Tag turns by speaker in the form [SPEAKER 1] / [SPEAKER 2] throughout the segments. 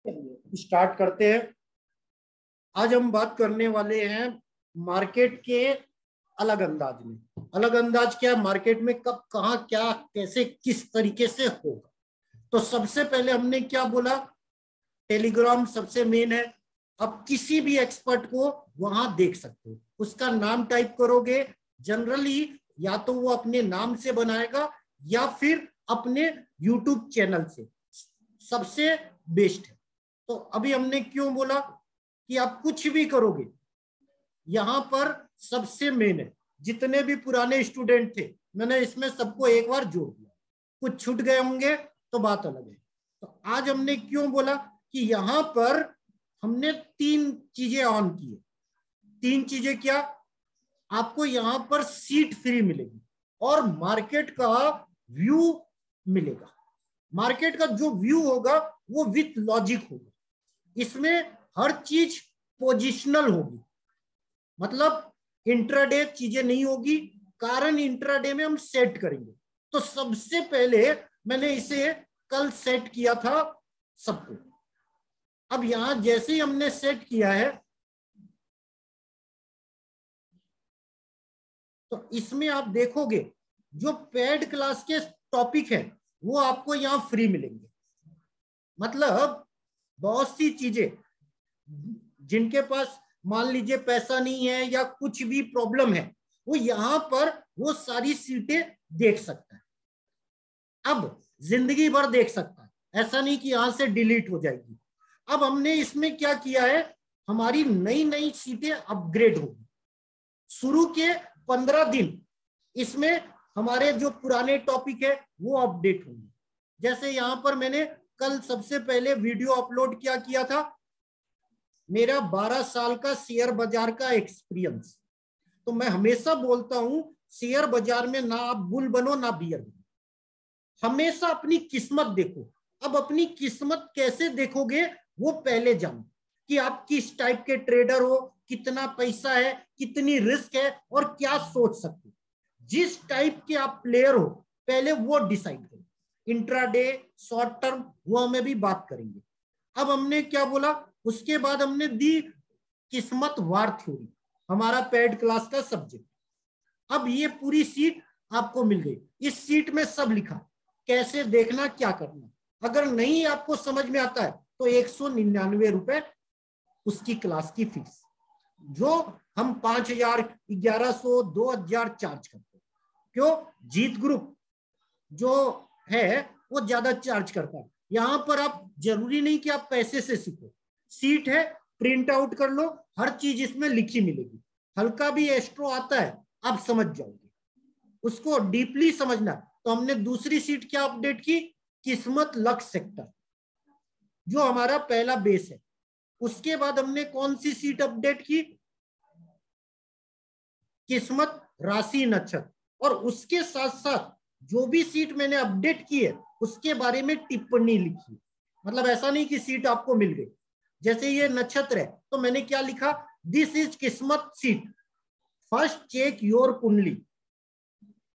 [SPEAKER 1] Start करते हैं। आज हम बात करने वाले हैं मार्केट के अलग अंदाज में। अलग अंदाज क्या है, मार्केट में कब कहाँ क्या कैसे किस तरीके से होगा। तो सबसे पहले हमने क्या बोला, टेलीग्राम सबसे मेन है। अब किसी भी एक्सपर्ट को वहां देख सकते हो, उसका नाम टाइप करोगे, जनरली या तो वो अपने नाम से बनाएगा या फिर अपने यूट्यूब चैनल से, सबसे बेस्ट है। तो अभी हमने क्यों बोला कि आप कुछ भी करोगे, यहां पर सबसे मेन है। जितने भी पुराने स्टूडेंट थे, मैंने इसमें सबको एक बार जोड़ दिया, कुछ छूट गए होंगे तो बात अलग है। तो आज हमने क्यों बोला कि यहां पर हमने 3 चीजें ऑन की है। 3 चीजें क्या, आपको यहां पर सीट फ्री मिलेगी और मार्केट का व्यू मिलेगा। मार्केट का जो व्यू होगा वो विथ लॉजिक होगा। इसमें हर चीज पोजिशनल होगी, मतलब इंट्राडे चीजें नहीं होगी, कारण इंट्राडे में हम सेट करेंगे। तो सबसे पहले मैंने इसे कल सेट किया था सबको। अब यहां जैसे ही हमने सेट किया है तो इसमें आप देखोगे जो पेड क्लास के टॉपिक है वो आपको यहां फ्री मिलेंगे। मतलब बहुत सी चीजें, जिनके पास मान लीजिए पैसा नहीं है या कुछ भी प्रॉब्लम है, वो यहां पर वो सारी सीटें देख सकता है। अब जिंदगी भर देख सकता है, ऐसा नहीं कि यहां से डिलीट हो जाएगी। अब हमने इसमें क्या किया है, हमारी नई नई सीटें अपग्रेड होगी। शुरू के 15 दिन इसमें हमारे जो पुराने टॉपिक है वो अपडेट होंगे। जैसे यहां पर मैंने कल सबसे पहले वीडियो अपलोड क्या किया था, मेरा 12 साल का शेयर बाजार का एक्सपीरियंस। तो मैं हमेशा बोलता हूं शेयर बाजार में ना आप बुल बनो ना बियर बनो, हमेशा अपनी किस्मत देखो। अब अपनी किस्मत कैसे देखोगे वो पहले जानो कि आप किस टाइप के ट्रेडर हो, कितना पैसा है, कितनी रिस्क है और क्या सोच सकते हो। जिस टाइप के आप प्लेयर हो पहले वो डिसाइड करो। इंट्राडे, शॉर्ट टर्म, वो हमें भी बात करेंगे। अब हमने क्या बोला, उसके बाद हमने दी किस्मत वार थ्योरी, हमारा पेड क्लास का सब्जेक्ट। अब ये पूरी सीट आपको मिल गई। इस सीट में सब लिखा, कैसे देखना, क्या करना। अगर नहीं आपको समझ में आता है तो 199 रुपए उसकी क्लास की फीस, जो हम 5000, 1100, 2000 चार्ज करते हैं। क्यों, जीत ग्रुप जो है वो ज्यादा चार्ज करता है। यहां पर आप जरूरी नहीं कि आप पैसे से सीखो, सीट है, प्रिंट आउट कर लो, हर चीज इसमें लिखी मिलेगी। हल्का भी एस्ट्रो आता है आप समझ जाओगे, उसको डीपली समझना। तो हमने दूसरी सीट क्या अपडेट की, किस्मत लक सेक्टर, जो हमारा पहला बेस है। उसके बाद हमने कौन सी सीट अपडेट की, किस्मत राशि नक्षत्र। और उसके साथ साथ जो भी सीट मैंने अपडेट की है उसके बारे में टिप्पणी लिखी। मतलब ऐसा नहीं कि सीट आपको मिल गई, जैसे ये नक्षत्र है तो मैंने क्या लिखा, दिस इज किस्मत सीट, फर्स्ट चेक योर कुंडली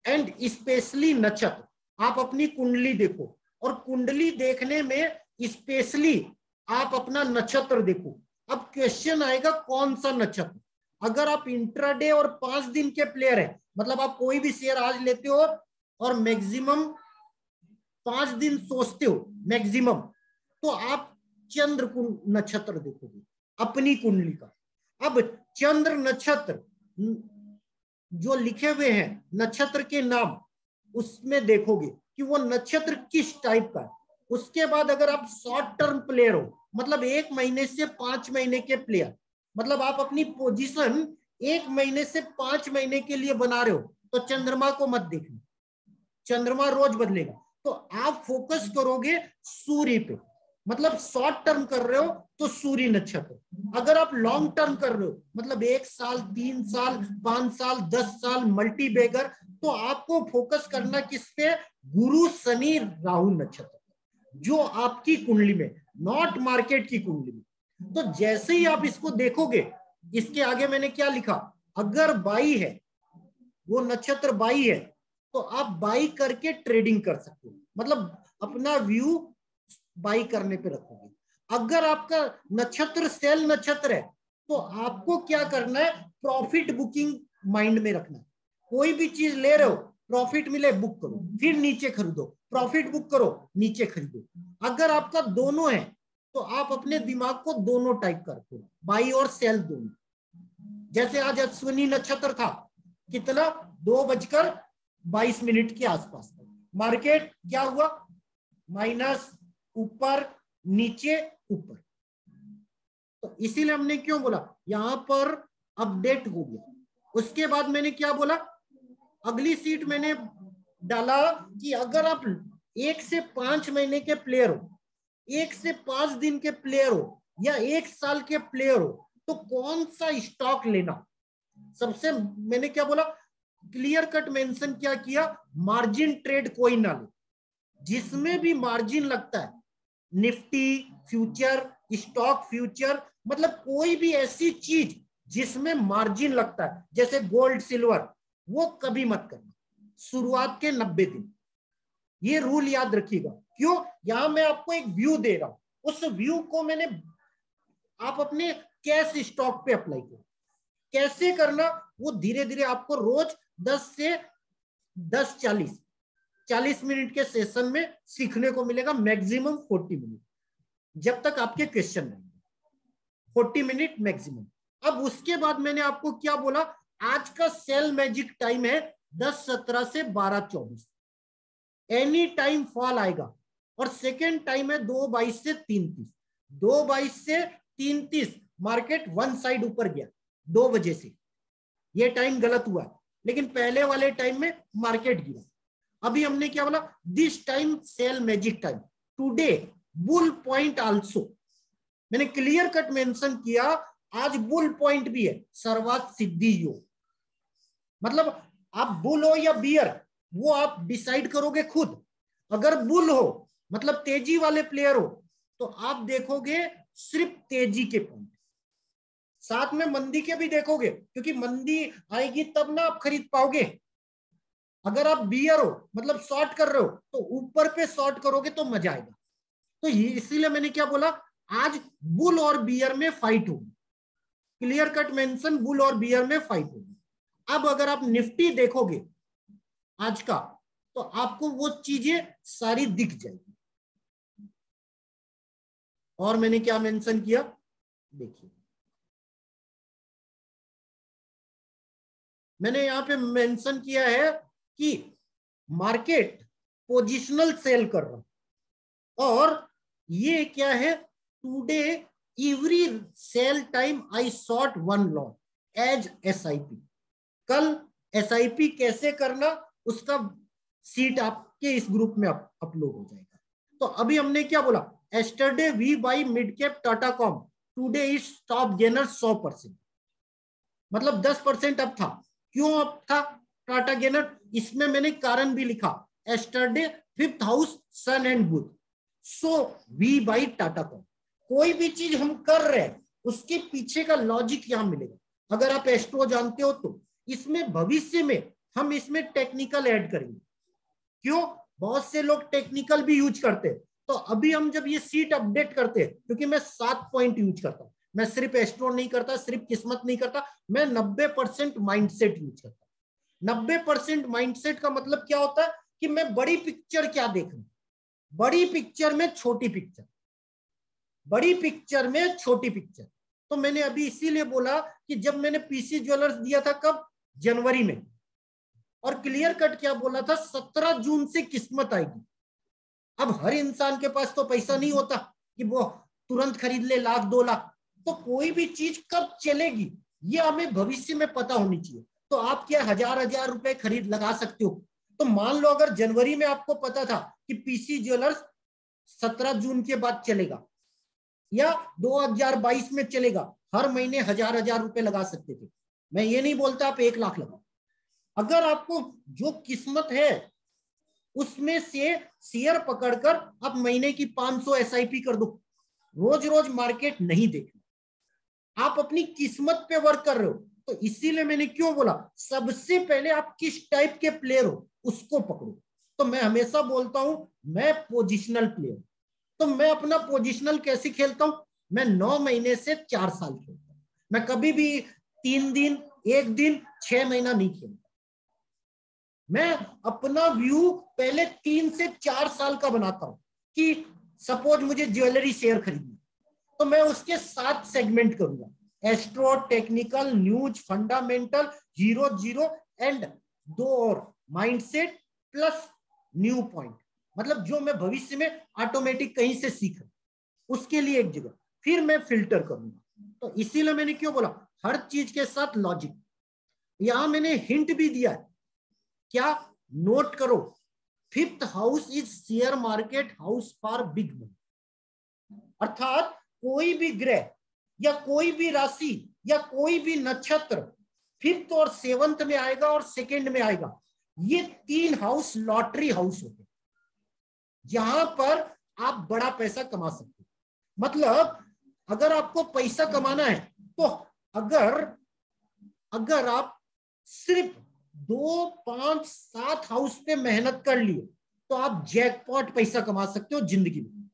[SPEAKER 1] एंड स्पेशली नक्षत्र। आप अपनी कुंडली देखो और कुंडली देखने में स्पेशली आप अपना नक्षत्र देखो। अब क्वेश्चन आएगा कौन सा नक्षत्र। अगर आप इंट्राडे और 5 दिन के प्लेयर है, मतलब आप कोई भी शेयर आज लेते हो और मैक्सिमम 5 दिन सोचते हो मैक्सिमम, तो आप चंद्र नक्षत्र देखोगे अपनी कुंडली का। अब चंद्र नक्षत्र जो लिखे हुए हैं नक्षत्र के नाम, उसमें देखोगे कि वो नक्षत्र किस टाइप का है। उसके बाद अगर आप शॉर्ट टर्म प्लेयर हो, मतलब 1 महीने से 5 महीने के प्लेयर, मतलब आप अपनी पोजीशन 1 महीने से 5 महीने के लिए बना रहे हो, तो चंद्रमा को मत देखना, चंद्रमा रोज बदलेगा। तो आप फोकस करोगे सूर्य पे, मतलब शॉर्ट टर्म कर रहे हो तो सूर्य नक्षत्र। अगर आप लॉन्ग टर्म कर रहे हो, मतलब 1 साल, 3 साल, 5 साल, 10 साल मल्टी बैगर, तो आपको फोकस करना किस पे, गुरु शनि राहु नक्षत्र, जो आपकी कुंडली में, नॉट मार्केट की कुंडली में। तो जैसे ही आप इसको देखोगे, इसके आगे मैंने क्या लिखा, अगर बाई है, वो नक्षत्र बाई है, तो आप बाई करके ट्रेडिंग कर सकते हो, मतलब अपना व्यू बाई करने पे रखोगे। अगर आपका नक्षत्र सेल नक्षत्र है तो आपको क्या करना है, प्रॉफिट बुकिंग माइंड में रखना है। कोई भी चीज ले रहे हो, प्रॉफिट मिले बुक करो, फिर नीचे खरीदो, प्रॉफिट बुक करो, नीचे खरीदो। अगर आपका दोनों है तो आप अपने दिमाग को दोनों टाइप करते हो, बाई और सेल दोनों। जैसे आज अश्विनी नक्षत्र था, कितना 2:22 के आसपास मार्केट क्या हुआ, माइनस, ऊपर नीचे ऊपर। तो इसीलिए हमने क्यों बोला यहां पर अपडेट हो गया। उसके बाद मैंने क्या बोला, अगली सीट मैंने डाला कि अगर आप 1 से 5 महीने के प्लेयर हो, 1 से 5 दिन के प्लेयर हो, या 1 साल के प्लेयर हो, तो कौन सा स्टॉक लेना। सबसे मैंने क्या बोला, क्लियर कट मेंशन क्या किया, मार्जिन ट्रेड कोई ना लो। जिसमें भी मार्जिन लगता है, निफ्टी फ्यूचर, स्टॉक फ्यूचर, मतलब कोई भी ऐसी चीज जिसमें मार्जिन लगता है, जैसे गोल्ड सिल्वर, वो कभी मत करना शुरुआत के 90 दिन। ये रूल याद रखिएगा। क्यों, यहां मैं आपको एक व्यू दे रहा हूं, उस व्यू को मैंने आप अपने कैश स्टॉक पे अप्लाई करो। कैसे करना, वो धीरे धीरे आपको रोज 10 से 40 मिनट के सेशन में सीखने को मिलेगा, मैक्सिमम 40 मिनट, जब तक आपके क्वेश्चन रहेंगे 40 मिनट मैक्सिमम। अब उसके बाद मैंने आपको क्या बोला, आज का सेल मैजिक टाइम है 10:17 से 12:24, एनी टाइम फॉल आएगा। और सेकेंड टाइम है 2:22 से 3:30, 2:22 से 3:30 मार्केट वन साइड ऊपर गया 2 बजे से, ये टाइम गलत हुआ, लेकिन पहले वाले टाइम में मार्केट गिरा। अभी हमने क्या बोला, this time sell magic time, today bull point also. मैंने क्लियर कट मेंशन किया, आज बुल पॉइंट भी है, सर्वात सिद्धि योग। मतलब आप बुल हो या बियर, वो आप डिसाइड करोगे खुद। अगर बुल हो मतलब तेजी वाले प्लेयर हो, तो आप देखोगे सिर्फ तेजी के पॉइंट, साथ में मंदी के भी देखोगे, क्योंकि मंदी आएगी तब ना आप खरीद पाओगे। अगर आप बियर हो मतलब शॉर्ट कर रहे हो, तो ऊपर पे शॉर्ट करोगे तो मजा आएगा। तो इसीलिए मैंने क्या बोला, आज बुल और बियर में फाइट होगी, क्लियर कट मेंशन, बुल और बियर में फाइट होगी। अब अगर आप निफ्टी देखोगे आज का, तो आपको वो चीजें सारी दिख जाएगी। और मैंने क्या मेंशन किया, देखिए मैंने यहां पे मेंशन किया है कि मार्केट पोजिशनल सेल कर रहा, और ये क्या है, today every sell time I short 1 lot as SIP। कल SIP कैसे करना, उसका सीट आपके इस ग्रुप में अपलोड हो जाएगा। तो अभी हमने क्या बोला, yesterday we buy mid cap Tata Comm, today is top gainer 100%, मतलब 10% अप था। क्यों अप था टाटा गेनर, इसमें मैंने कारण भी लिखा, yesterday 5th house sun and बुध, so we buy Tata Comm. कोई भी चीज हम कर रहे हैं, उसके पीछे का लॉजिक यहां मिलेगा। अगर आप एस्ट्रो जानते हो तो इसमें भविष्य में हम इसमें टेक्निकल ऐड करेंगे। क्यों, बहुत से लोग टेक्निकल भी यूज करते हैं। तो अभी हम जब ये सीट अपडेट करते हैं, क्योंकि मैं 7 पॉइंट यूज करता हूं, मैं सिर्फ एस्ट्रो नहीं करता, सिर्फ किस्मत नहीं करता, मैं 90% माइंडसेट यूज करता हूं। 90% माइंडसेट का मतलब क्या होता है कि मैं बड़ी पिक्चर क्या देख रहा हूं, बड़ी पिक्चर में छोटी पिक्चर, बड़ी पिक्चर में छोटी पिक्चर। तो मैंने अभी इसीलिए बोला कि जब मैंने पीसी ज्वेलर्स दिया था, कब, जनवरी में, और क्लियर कट क्या बोला था, 17 जून से किस्मत आएगी। अब हर इंसान के पास तो पैसा नहीं होता कि वो तुरंत खरीद ले 1,00,000-2,00,000। तो कोई भी चीज कब चलेगी ये हमें भविष्य में पता होनी चाहिए। तो आप क्या 1,000 रुपए खरीद लगा सकते हो। तो मान लो अगर जनवरी में आपको पता था कि पीसी ज्वेलर्स 17 जून के बाद चलेगा या 2022 में चलेगा, हर महीने 1,000 रुपए लगा सकते थे। मैं ये नहीं बोलता आप 1,00,000 लगाओ। अगर आपको जो किस्मत है उसमें से शेयर पकड़कर आप महीने की 500 SIP कर दो। रोज रोज मार्केट नहीं देखना, आप अपनी किस्मत पे वर्क कर रहे हो। तो इसीलिए मैंने क्यों बोला, सबसे पहले आप किस टाइप के प्लेयर हो उसको पकड़ो। तो मैं हमेशा बोलता हूं मैं पोजिशनल प्लेयर, तो मैं अपना पोजिशनल कैसे खेलता हूं, मैं 9 महीने से 4 साल खेलता हूं। मैं कभी भी 3 दिन, 1 दिन, 6 महीना नहीं खेलता। मैं अपना व्यू पहले 3 से 4 साल का बनाता हूं कि सपोज मुझे ज्वेलरी शेयर खरीदना, तो मैं उसके 7 सेगमेंट करूंगा, astro, technical, news, fundamental, hero, zero and 2 और माइंडसेट प्लस न्यू पॉइंट। मतलब जो मैं भविष्य में ऑटोमेटिक कहीं से सीख रहा, उसके लिए एक जगह, फिर मैं फिल्टर करूंगा। तो इसीलिए मैंने क्यों बोला हर चीज के साथ लॉजिक। यहां मैंने हिंट भी दिया है, क्या, नोट करो, 5th house is share market house for big money. अर्थात कोई भी ग्रह या कोई भी राशि या कोई भी नक्षत्र 5th और 7th में आएगा और 2nd में आएगा, ये 3 हाउस लॉटरी हाउस होते हैं, जहां पर आप बड़ा पैसा कमा सकते हैं। मतलब अगर आपको पैसा कमाना है, तो अगर आप सिर्फ 2, 5, 7 हाउस पे मेहनत कर लिए, तो आप जैकपॉट पैसा कमा सकते हो जिंदगी में।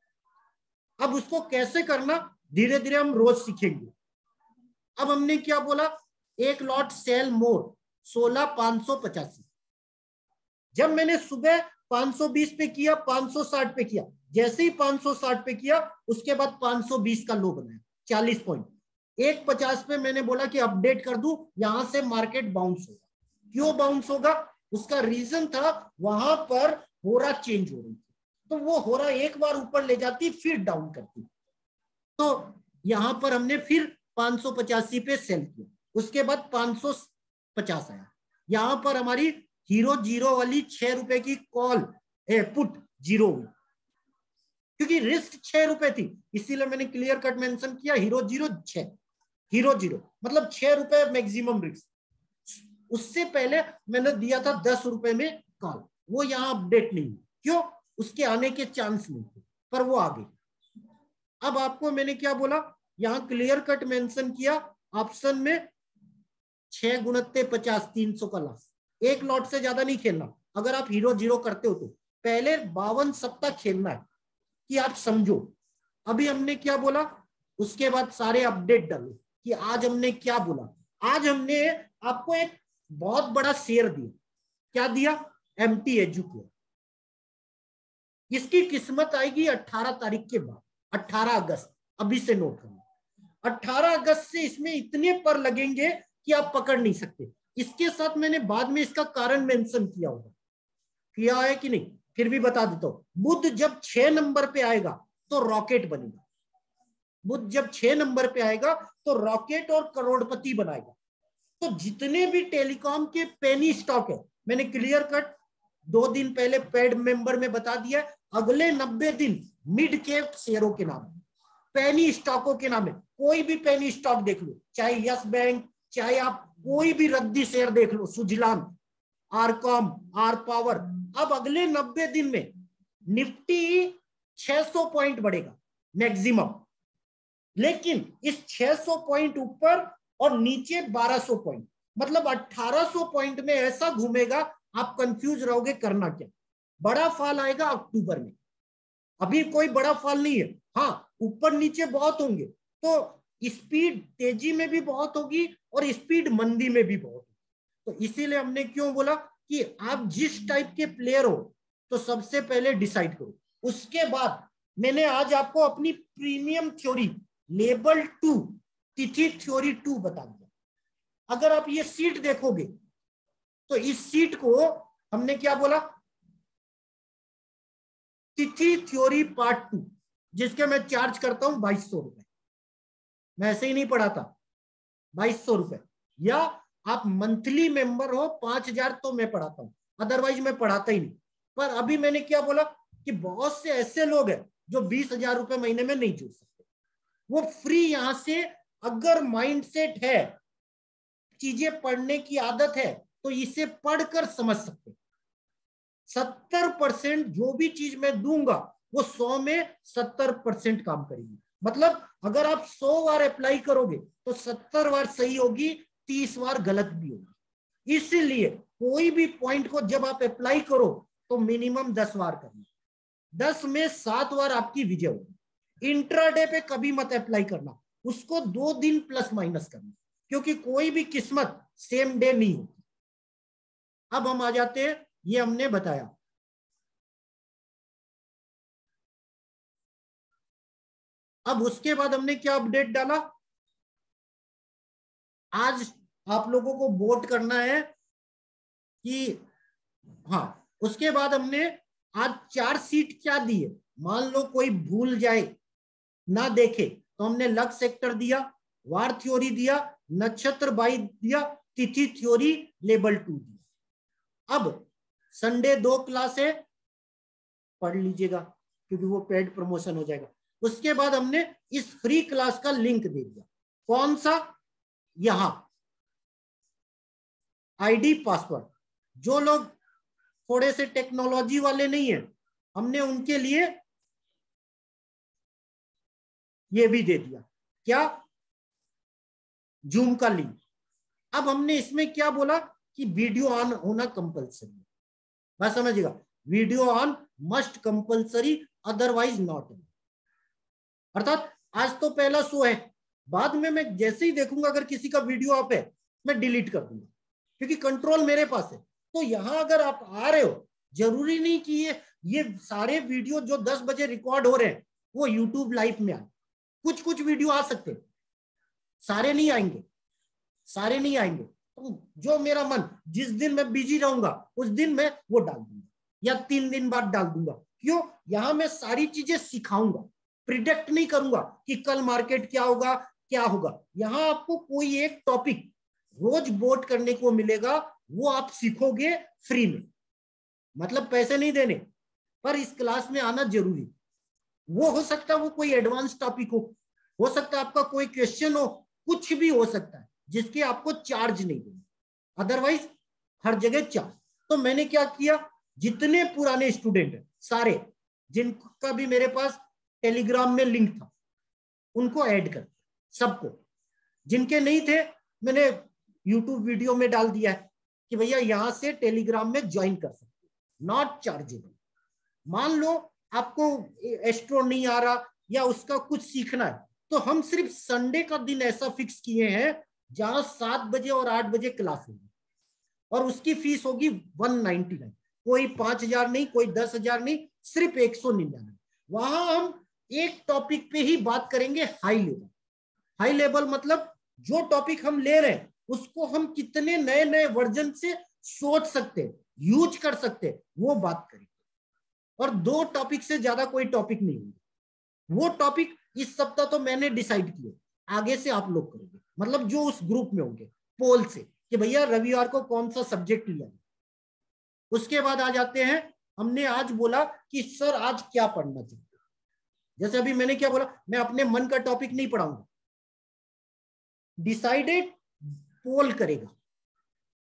[SPEAKER 1] अब उसको कैसे करना, धीरे धीरे हम रोज सीखेंगे। अब हमने क्या बोला, एक लॉट सेल मोर 16,585। जब मैंने सुबह 520 पे किया, 560 पे किया, जैसे ही 560 पे किया उसके बाद 520 का लो बनाया, 40 पॉइंट। 150 पे मैंने बोला कि अपडेट कर दूं, यहां से मार्केट बाउंस होगा। क्यों बाउंस होगा, उसका रीजन था वहां पर होरा चेंज हो रही थी, तो वो होरा एक बार ऊपर ले जाती फिर डाउन करती। तो यहां पर हमने फिर 585 पे सेल किया, उसके बाद 550 आया। यहां पर हमारी हीरो जीरो वाली 6 रुपए की कॉल पुट जीरो हुई, क्योंकि रिस्क 6 रुपए थी, इसीलिए मैंने क्लियर कट मेंशन किया हीरो जीरो 6, हीरो जीरो मतलब 6 रुपए मैक्सिमम रिस्क। उससे पहले मैंने दिया था 10 रुपए में कॉल, वो यहां अपडेट नहीं हुई। क्यों, उसके आने के चांस नहीं थे, पर वो आ गई। अब आपको मैंने क्या बोला, यहां क्लियर कट मेंशन किया, ऑप्शन में 6 गुणत्ते 50, 300 का लॉस। एक लॉट से ज्यादा नहीं खेलना। अगर आप हीरो जीरो करते हो तो पहले 52 सप्ताह खेलना है, कि आप समझो। अभी हमने क्या बोला, उसके बाद सारे अपडेट डालो कि आज हमने क्या बोला। आज हमने आपको एक बहुत बड़ा शेयर दिया, क्या दिया, एमटी एजुकेयर। इसकी किस्मत आएगी 18 तारीख के बाद, 18 अगस्त, अभी से नोट करना। 18 अगस्त से इसमें इतने पर लगेंगे कि आप पकड़ नहीं सकते। इसके साथ मैंने बाद में इसका कारण मेंशन किया होगा, किया है कि नहीं, फिर भी बता देता हूं। बुध जब 6 नंबर पे आएगा तो रॉकेट बनेगा। बुध जब 6 नंबर पे आएगा तो रॉकेट और करोड़पति बनाएगा। तो जितने भी टेलीकॉम के पेनी स्टॉक है, मैंने क्लियर कट 2 दिन पहले पेड मेंबर में बता दिया, अगले 90 दिन मिड कैप शेयरों के नाम, पेनी स्टॉकों के नाम है। कोई भी पेनी स्टॉक देख लो, चाहे यस बैंक, चाहे आप कोई भी रद्दी शेयर देख लो, सुजलाम, आरकॉम, आर पावर। अब अगले 90 दिन में निफ्टी 600 पॉइंट बढ़ेगा मैक्सिमम, लेकिन इस 600 पॉइंट ऊपर और नीचे 1200 पॉइंट, मतलब 1800 पॉइंट में ऐसा घूमेगा, आप कंफ्यूज रहोगे करना क्या। बड़ा फॉल आएगा अक्टूबर में, अभी कोई बड़ा फॉल नहीं है। हाँ, ऊपर नीचे बहुत होंगे, तो स्पीड तेजी में भी बहुत होगी और स्पीड मंदी में भी बहुत होगी। तो इसीलिए हमने क्यों बोला कि आप जिस टाइप के प्लेयर हो, तो सबसे पहले डिसाइड करो। उसके बाद मैंने आज आपको अपनी प्रीमियम थ्योरी लेवल 2 तिथि थ्योरी 2 बता दिया। अगर आप ये सीट देखोगे, तो इस सीट को हमने क्या बोला, तिथि थ्योरी पार्ट 2, जिसके मैं चार्ज करता हूं 2200 रुपए। मैं ऐसे ही नहीं पढ़ाता, 2200 रुपए, या आप मंथली मेंबर हो 5000 तो मैं पढ़ाता हूं, अदरवाइज मैं पढ़ाता ही नहीं। पर अभी मैंने क्या बोला कि बहुत से ऐसे लोग हैं जो 20,000 रुपए महीने में नहीं जुड़ सकते, वो फ्री यहां से, अगर माइंडसेट है, चीजें पढ़ने की आदत है, तो इसे पढ़कर समझ सकते। 70% जो भी चीज मैं दूंगा वो 100 में 70% काम करेगी। मतलब अगर आप 100 बार अप्लाई करोगे तो 70 बार सही होगी, 30 बार गलत भी होगी। इसलिए कोई भी पॉइंट को जब आप अप्लाई करो तो मिनिमम 10 बार करना। 10 में 7 बार आपकी विजय होगी। इंट्राडे पे कभी मत अप्लाई करना, उसको 2 दिन प्लस माइनस करना, क्योंकि कोई भी किस्मत सेम डे नहीं होती। अब हम आ जाते हैं, ये हमने बताया। अब उसके बाद हमने क्या अपडेट डाला, आज आप लोगों को वोट करना है कि हाँ, उसके बाद हमने आज 4 सीट क्या दी है। मान लो कोई भूल जाए, ना देखे, तो हमने लक सेक्टर दिया, वार थ्योरी दिया, नक्षत्र बाई दिया, तिथि थ्योरी लेवल 2 दिया। अब संडे 2 क्लास है, पढ़ लीजिएगा, क्योंकि वो पेड प्रमोशन हो जाएगा। उसके बाद हमने इस फ्री क्लास का लिंक दे दिया। कौन सा? यहां आईडी पासवर्ड। जो लोग थोड़े से टेक्नोलॉजी वाले नहीं है, हमने उनके लिए ये भी दे दिया, क्या? जूम का लिंक। अब हमने इसमें क्या बोला कि वीडियो ऑन होना कंपलसरी है, बस समझिएगा, video on must compulsory, otherwise not. अर्थात आज तो पहला शो है, बाद में मैं जैसे ही देखूंगा अगर किसी का वीडियो ऑफ है, मैं डिलीट कर दूंगा, क्योंकि कंट्रोल मेरे पास है। तो यहां अगर आप आ रहे हो, जरूरी नहीं कि ये सारे वीडियो जो 10 बजे रिकॉर्ड हो रहे हैं वो यूट्यूब लाइव में आए। कुछ कुछ वीडियो आ सकते हैं, सारे नहीं आएंगे, सारे नहीं आएंगे। तो जो मेरा मन, जिस दिन मैं बिजी रहूंगा उस दिन मैं वो डाल दूंगा, या 3 दिन बाद डाल दूंगा। क्यों? यहां मैं सारी चीजें सिखाऊंगा, प्रिडिक्ट नहीं करूंगा कि कल मार्केट क्या होगा क्या होगा। यहां आपको कोई एक टॉपिक रोज बोट करने को मिलेगा, वो आप सीखोगे फ्री में, मतलब पैसे नहीं देने, पर इस क्लास में आना जरूरी। वो हो सकता है वो कोई एडवांस टॉपिक हो सकता है आपका कोई क्वेश्चन हो, कुछ भी हो सकता है जिसके आपको चार्ज नहीं देना, अदरवाइज हर जगह चार्ज। तो मैंने क्या किया, जितने पुराने स्टूडेंट हैं सारे, जिनका भी मेरे पास टेलीग्राम में लिंक था, उनको ऐड कर, सबको। जिनके नहीं थे, मैंने यूट्यूब वीडियो में डाल दिया है कि भैया यहां से टेलीग्राम में ज्वाइन कर सकते, नॉट चार्जेबल। मान लो आपको एस्ट्रो नहीं आ रहा या उसका कुछ सीखना है, तो हम सिर्फ संडे का दिन ऐसा फिक्स किए हैं जहां 7 बजे और 8 बजे क्लास होगी, और उसकी फीस होगी 199। कोई 5,000 नहीं, कोई 10,000 नहीं, सिर्फ 199। वहां हम एक टॉपिक पे ही बात करेंगे, हाई लेवल। हाई लेवल मतलब जो टॉपिक हम ले रहे हैं उसको हम कितने नए नए वर्जन से सोच सकते हैं, यूज कर सकते हैं, वो बात करेंगे। और 2 टॉपिक से ज्यादा कोई टॉपिक नहीं होंगे। वो टॉपिक इस सप्ताह तो मैंने डिसाइड किए, आगे से आप लोग करोगे, मतलब जो उस ग्रुप में होंगे पोल से कि भैया रविवार को कौन सा सब्जेक्ट लिया। उसके बाद आ जाते हैं, हमने आज बोला कि सर आज क्या पढ़ना चाहिए। जैसे अभी मैंने क्या बोला, मैं अपने मन का टॉपिक नहीं पढ़ाऊंगा, डिसाइडेड पोल करेगा,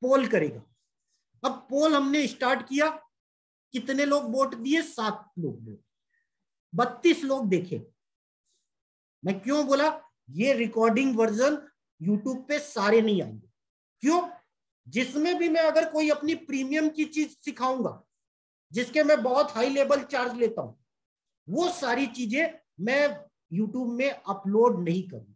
[SPEAKER 1] पोल करेगा। अब पोल हमने स्टार्ट किया, कितने लोग वोट दिए? 7 लोग, 32 लोग देखे। मैं क्यों बोला, ये रिकॉर्डिंग वर्जन यूट्यूब पे सारे नहीं आएंगे। क्यों? जिसमें भी मैं अगर कोई अपनी प्रीमियम की चीज सिखाऊंगा, जिसके मैं बहुत हाई लेवल चार्ज लेता हूं, वो सारी चीजें मैं यूट्यूब में अपलोड नहीं करूंगा।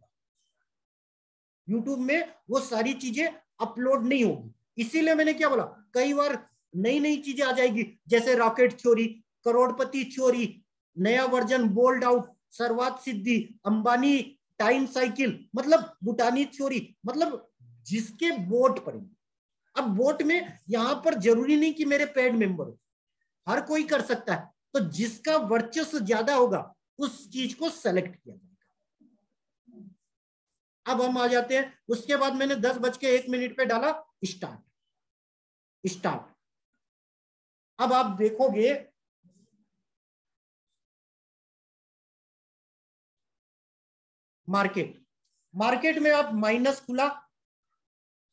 [SPEAKER 1] यूट्यूब में वो सारी चीजें अपलोड नहीं होगी। इसीलिए मैंने क्या बोला, कई बार नई नई चीजें आ जाएगी, जैसे रॉकेट थ्योरी, करोड़पति थ्योरी, नया वर्जन बोल्ड आउट, सर्वात सिद्धि, अंबानी टाइम साइकिल, मतलब बुटानी थ्योरी, मतलब जिसके वोट पड़ेंगे। अब वोट में यहां पर जरूरी नहीं कि मेरे पेड मेंबर हो, हर कोई कर सकता है। तो जिसका वर्चस्व ज्यादा होगा उस चीज को सेलेक्ट किया जाएगा। अब हम आ जाते हैं, उसके बाद मैंने 10:01 पे डाला स्टार्ट, स्टार्ट। अब आप देखोगे मार्केट, मार्केट में आप माइनस खुला,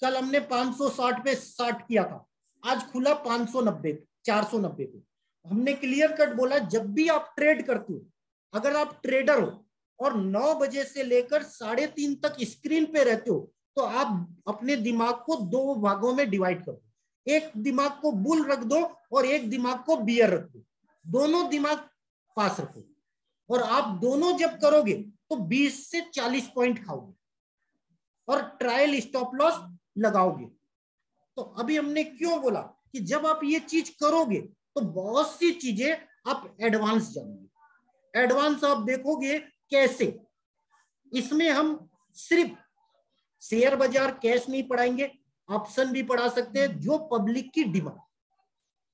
[SPEAKER 1] कल हमने 560 पे स्टार्ट किया था, आज खुला 590, 490 पे। हमने क्लियर कट बोला, जब भी आप ट्रेड करते हो, अगर आप ट्रेडर हो और 9 बजे से लेकर 3:30 तक स्क्रीन पे रहते हो, तो आप अपने दिमाग को 2 भागों में डिवाइड कर दो। एक दिमाग को बुल रख दो और एक दिमाग को बियर रख दो। दोनों दिमाग पास रखोगे, और आप दोनों जब करोगे तो 20 से 40 पॉइंट खाओगे और ट्रायल स्टॉप लॉस लगाओगे। तो अभी हमने क्यों बोला कि जब आप ये चीज करोगे तो बहुत सी चीजें आप एडवांस जानोगे। एडवांस आप देखोगे कैसे, इसमें हम सिर्फ शेयर बाजार कैश नहीं पढ़ाएंगे, ऑप्शन भी पढ़ा सकते हैं, जो पब्लिक की डिमांड,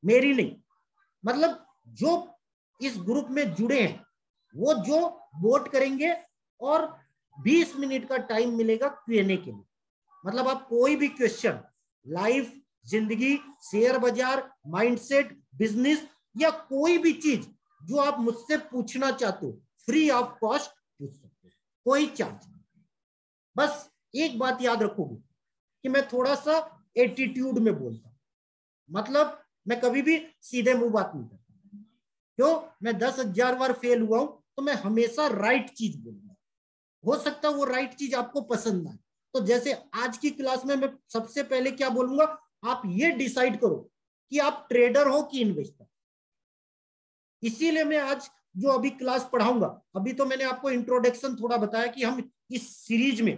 [SPEAKER 1] मेरी नहीं, मतलब जो इस ग्रुप में जुड़े हैं वो जो वोट करेंगे, और 20 मिनट का टाइम मिलेगा क्यूएनए के लिए। मतलब आप कोई भी क्वेश्चन, लाइफ, जिंदगी, शेयर बाजार, माइंडसेट, बिजनेस, या कोई भी चीज जो आप मुझसे पूछना चाहते हो, फ्री ऑफ कॉस्ट पूछ सकते हो, कोई चार्ज नहीं। बस एक बात याद रखोगे कि मैं थोड़ा सा एटीट्यूड में बोलता हूं, मतलब मैं कभी भी सीधे मुंह बात नहीं करता। क्यों? मैं 10,000 बार फेल हुआ हूं, तो मैं हमेशा राइट चीज बोलूंगा। हो सकता है वो राइट चीज आपको पसंद ना आए। तो जैसे आज की क्लास में मैं सबसे पहले क्या बोलूंगा, आप ये डिसाइड करो कि आप ट्रेडर हो कि इन्वेस्टर। इसीलिए मैं आज जो अभी क्लास पढ़ाऊंगा, अभी तो मैंने आपको इंट्रोडक्शन थोड़ा बताया कि हम इस सीरीज में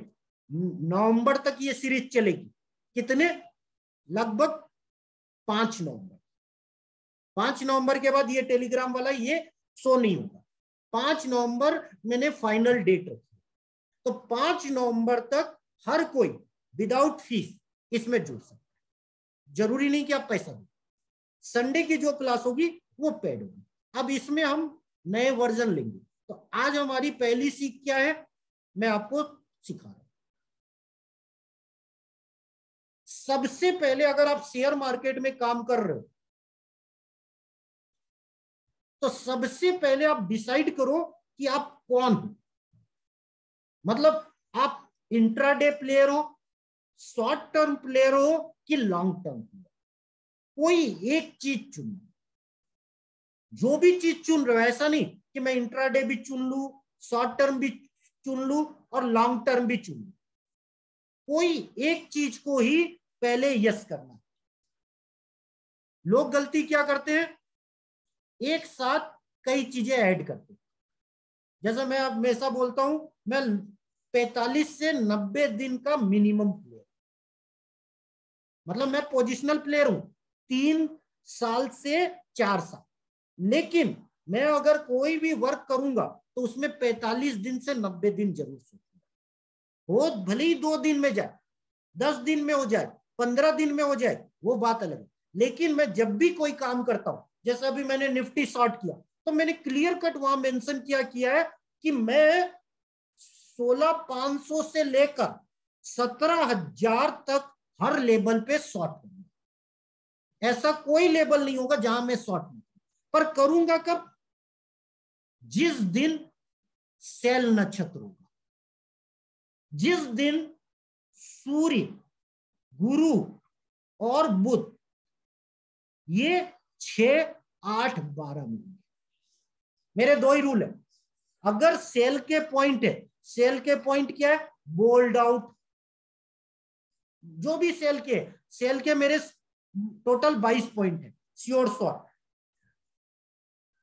[SPEAKER 1] नवंबर तक ये सीरीज चलेगी। कितने? लगभग 5 नवंबर। 5 नवंबर के बाद ये टेलीग्राम वाला ये शो नहीं होगा। 5 नवंबर मैंने फाइनल डेट रखी, तो 5 नवंबर तक हर कोई विदाउट फीस इसमें जुड़ सकता है। जरूरी नहीं कि आप पैसा दो। संडे की जो क्लास होगी वो पेड होगी। अब इसमें हम नए वर्जन लेंगे। तो आज हमारी पहली सीख क्या है, मैं आपको सिखा रहा हूं। सबसे पहले अगर आप शेयर मार्केट में काम कर रहे हो, तो सबसे पहले आप डिसाइड करो कि आप कौन हो। मतलब आप इंट्राडे प्लेयर हो, शॉर्ट टर्म प्लेयर हो कि लॉन्ग टर्म प्लेयर। कोई एक चीज चुनो, जो भी चीज चुन रहे हो। ऐसा नहीं कि मैं इंट्राडे भी चुन लू, शॉर्ट टर्म भी चुन लू और लॉन्ग टर्म भी चुन लू। कोई एक चीज को ही पहले यस करना। लोग गलती क्या करते हैं, एक साथ कई चीजें ऐड करते हैं। जैसा मैं हमेशा बोलता हूं, मैं 45 से 90 दिन का मिनिमम प्लेयर, मतलब मैं पोजिशनल प्लेयर हूं 3 साल से 4 साल। लेकिन मैं अगर कोई भी वर्क करूंगा तो उसमें 45 दिन से 90 दिन जरूर सोचूंगा। हो भले ही 2 दिन में जाए, 10 दिन में हो जाए, 15 दिन में हो जाए, वो बात अलग है। लेकिन मैं जब भी कोई काम करता हूं, जैसे अभी मैंने निफ्टी शॉर्ट किया, तो मैंने क्लियर कट वहां मेंशन किया है कि मैं 16,500 से लेकर 17,000 तक हर लेवल पे शॉर्ट करूंगा। ऐसा कोई लेवल नहीं होगा जहां मैं शॉर्ट नहीं, पर करूंगा कब? जिस दिन सेल नक्षत्र होगा, जिस दिन सूर्य, गुरु और बुध ये 6, 8, 12 में। मेरे 2 ही रूल है। अगर सेल के पॉइंट है, सेल के पॉइंट क्या है? Bold out. जो भी सेल के मेरे टोटल 22 पॉइंट है, श्योर शॉर्ट।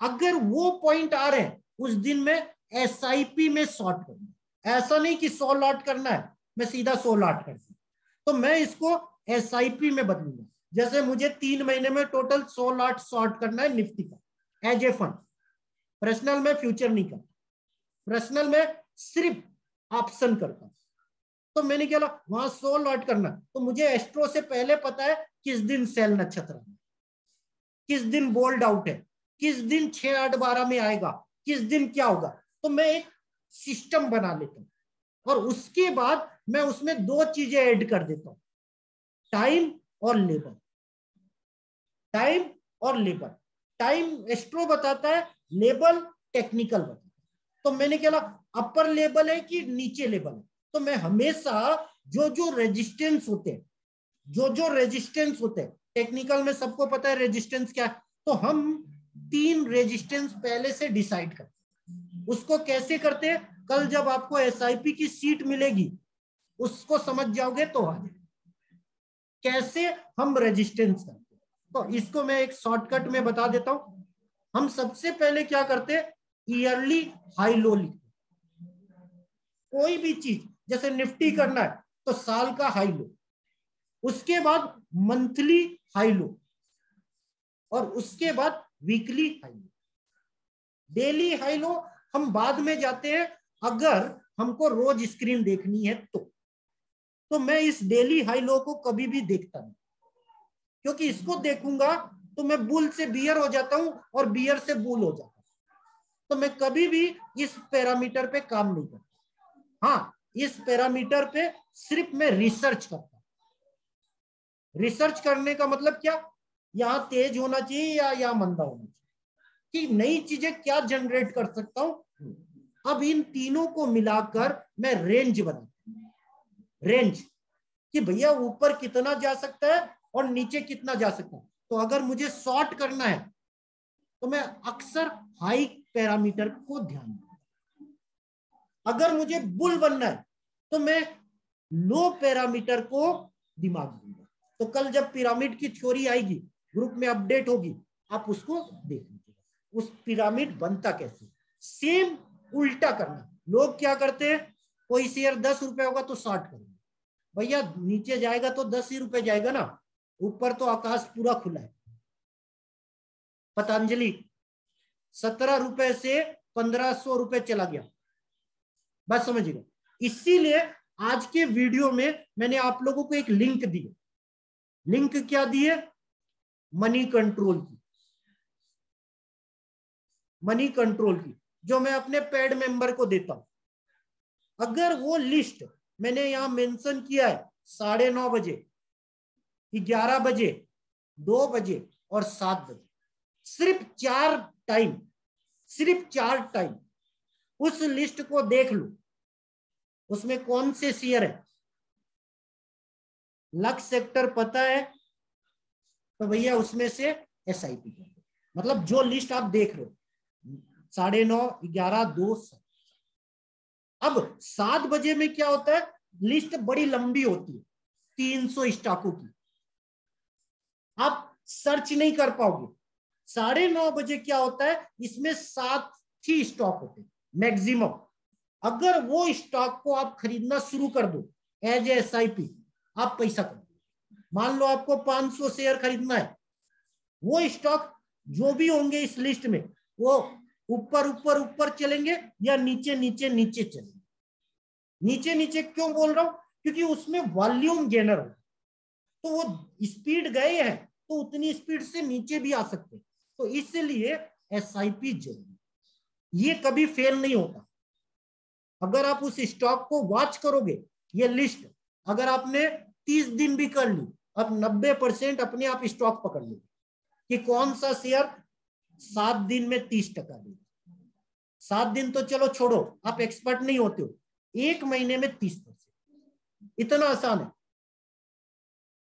[SPEAKER 1] अगर वो पॉइंट आ रहे हैं, उस दिन में एसआईपी में शॉर्ट करूंगा। ऐसा नहीं कि 100 लॉट करना है, मैं सीधा 100 लॉट करता हूं, तो मैं इसको एसआईपी में बदलूंगा। जैसे मुझे 3 महीने में टोटल 100 लॉट शॉर्ट करना है निफ्टी का एज ए फंड। पर्सनल में फ्यूचर नहीं करता, पर्सनल में सिर्फ ऑप्शन करता हूं। तो मैंने क्या वहां 100 लॉट करना, तो मुझे एस्ट्रो से पहले पता है किस दिन सेल नक्षत्र है, किस दिन बोल्ड आउट है, किस दिन 6, 8, 12 में आएगा, किस दिन क्या होगा। तो मैं एक सिस्टम बना लेता हूं, और उसके बाद मैं उसमें 2 चीजें ऐड कर देता हूं, टाइम और लेबर। टाइम और लेबर। टाइम एस्ट्रो बताता है, लेबल टेक्निकल बताता है। तो मैंने क्या अपर लेवल है कि नीचे लेवल है, तो मैं हमेशा जो रेजिस्टेंस होते हैं, जो रेजिस्टेंस होते हैं, टेक्निकल में सबको पता है रेजिस्टेंस क्या है। तो हम 3 रेजिस्टेंस पहले से डिसाइड करते हैं। उसको कैसे करते हैं, कल जब आपको एसआईपी की सीट मिलेगी उसको समझ जाओगे तो आ जाए कैसे हम रेजिस्टेंस करते हैं। तो इसको मैं एक शॉर्टकट में बता देता हूं। हम सबसे पहले क्या करते हैं, ईयरली हाई लो लिखो। कोई भी चीज जैसे निफ्टी करना है तो साल का हाई लो, उसके बाद मंथली हाई लो, और उसके बाद weekly high low. Daily high low हम बाद में जाते हैं, अगर हमको रोज स्क्रीन देखनी है तो मैं इस डेली हाई लो को कभी भी देखता नहीं, क्योंकि इसको देखूंगा तो मैं बुल से बियर हो जाता हूं और बियर से बुल हो जाता हूं। तो मैं कभी भी इस पैरामीटर पे काम नहीं करता। हाँ, इस पैरामीटर पे सिर्फ मैं रिसर्च करता हूं। रिसर्च करने का मतलब क्या, यहां तेज होना चाहिए या यहां मंदा होना चाहिए, कि नई चीजें क्या जनरेट कर सकता हूं। अब इन तीनों को मिलाकर मैं रेंज बनाता हूं। रेंज कि भैया ऊपर कितना जा सकता है और नीचे कितना जा सकता है। तो अगर मुझे शॉर्ट करना है तो मैं अक्सर हाई पैरामीटर को ध्यान दूंगा। अगर मुझे बुल बनना है तो मैं लो पैरामीटर को दिमाग दूंगा। तो कल जब पिरामिड की थ्योरी आएगी, ग्रुप में अपडेट होगी, आप उसको देख लीजिएगा उस पिरामिड बनता कैसे। सेम उल्टा करना। लोग क्या करते हैं, कोई शेयर 10 रुपए होगा तो 60 करेंगे। भैया नीचे जाएगा तो 10 ही रुपए जाएगा ना, ऊपर तो आकाश पूरा खुला है। पतंजलि 17 रुपए से 1500 रुपए चला गया, बस समझिएगा। इसीलिए आज के वीडियो में मैंने आप लोगों को एक लिंक दी। लिंक क्या दी है, मनी कंट्रोल की। मनी कंट्रोल की जो मैं अपने पेड मेंबर को देता हूं। अगर वो लिस्ट मैंने यहां मेंशन किया है 9:30 बजे, 11 बजे, 2 बजे और 7 बजे, सिर्फ 4 टाइम, सिर्फ 4 टाइम उस लिस्ट को देख लो। उसमें कौन से शेयर है, लक्स सेक्टर पता है तो भैया उसमें से एसआईपी कर दो। मतलब जो लिस्ट आप देख रहे हो 9:30, 11, 2, 7। अब 7 बजे में क्या होता है, लिस्ट बड़ी लंबी होती है, 300 स्टॉकों की, आप सर्च नहीं कर पाओगे। 9:30 बजे क्या होता है, इसमें 7 ही स्टॉक होते हैं मैक्सिमम। अगर वो स्टॉक को आप खरीदना शुरू कर दो एज एसआईपी, आप पैसा करो। मान लो आपको 500 शेयर खरीदना है, वो स्टॉक जो भी होंगे इस लिस्ट में वो ऊपर ऊपर ऊपर चलेंगे या नीचे नीचे नीचे चलेंगे। नीचे नीचे क्यों बोल रहा हूं, क्योंकि उसमें वॉल्यूम गेनर हो, तो वो स्पीड गए हैं तो उतनी स्पीड से नीचे भी आ सकते हैं। तो इसलिए एसआईपी जरूरी, ये कभी फेल नहीं होता। अगर आप उस स्टॉक को वॉच करोगे, ये लिस्ट अगर आपने 30 दिन भी कर ली, अब 90% अपने आप स्टॉक पकड़ लोगे कि कौन सा शेयर 7 दिन में 30% देगा। 7 दिन तो चलो छोड़ो, आप एक्सपर्ट नहीं होते हो, 1 महीने में 30%। इतना आसान है,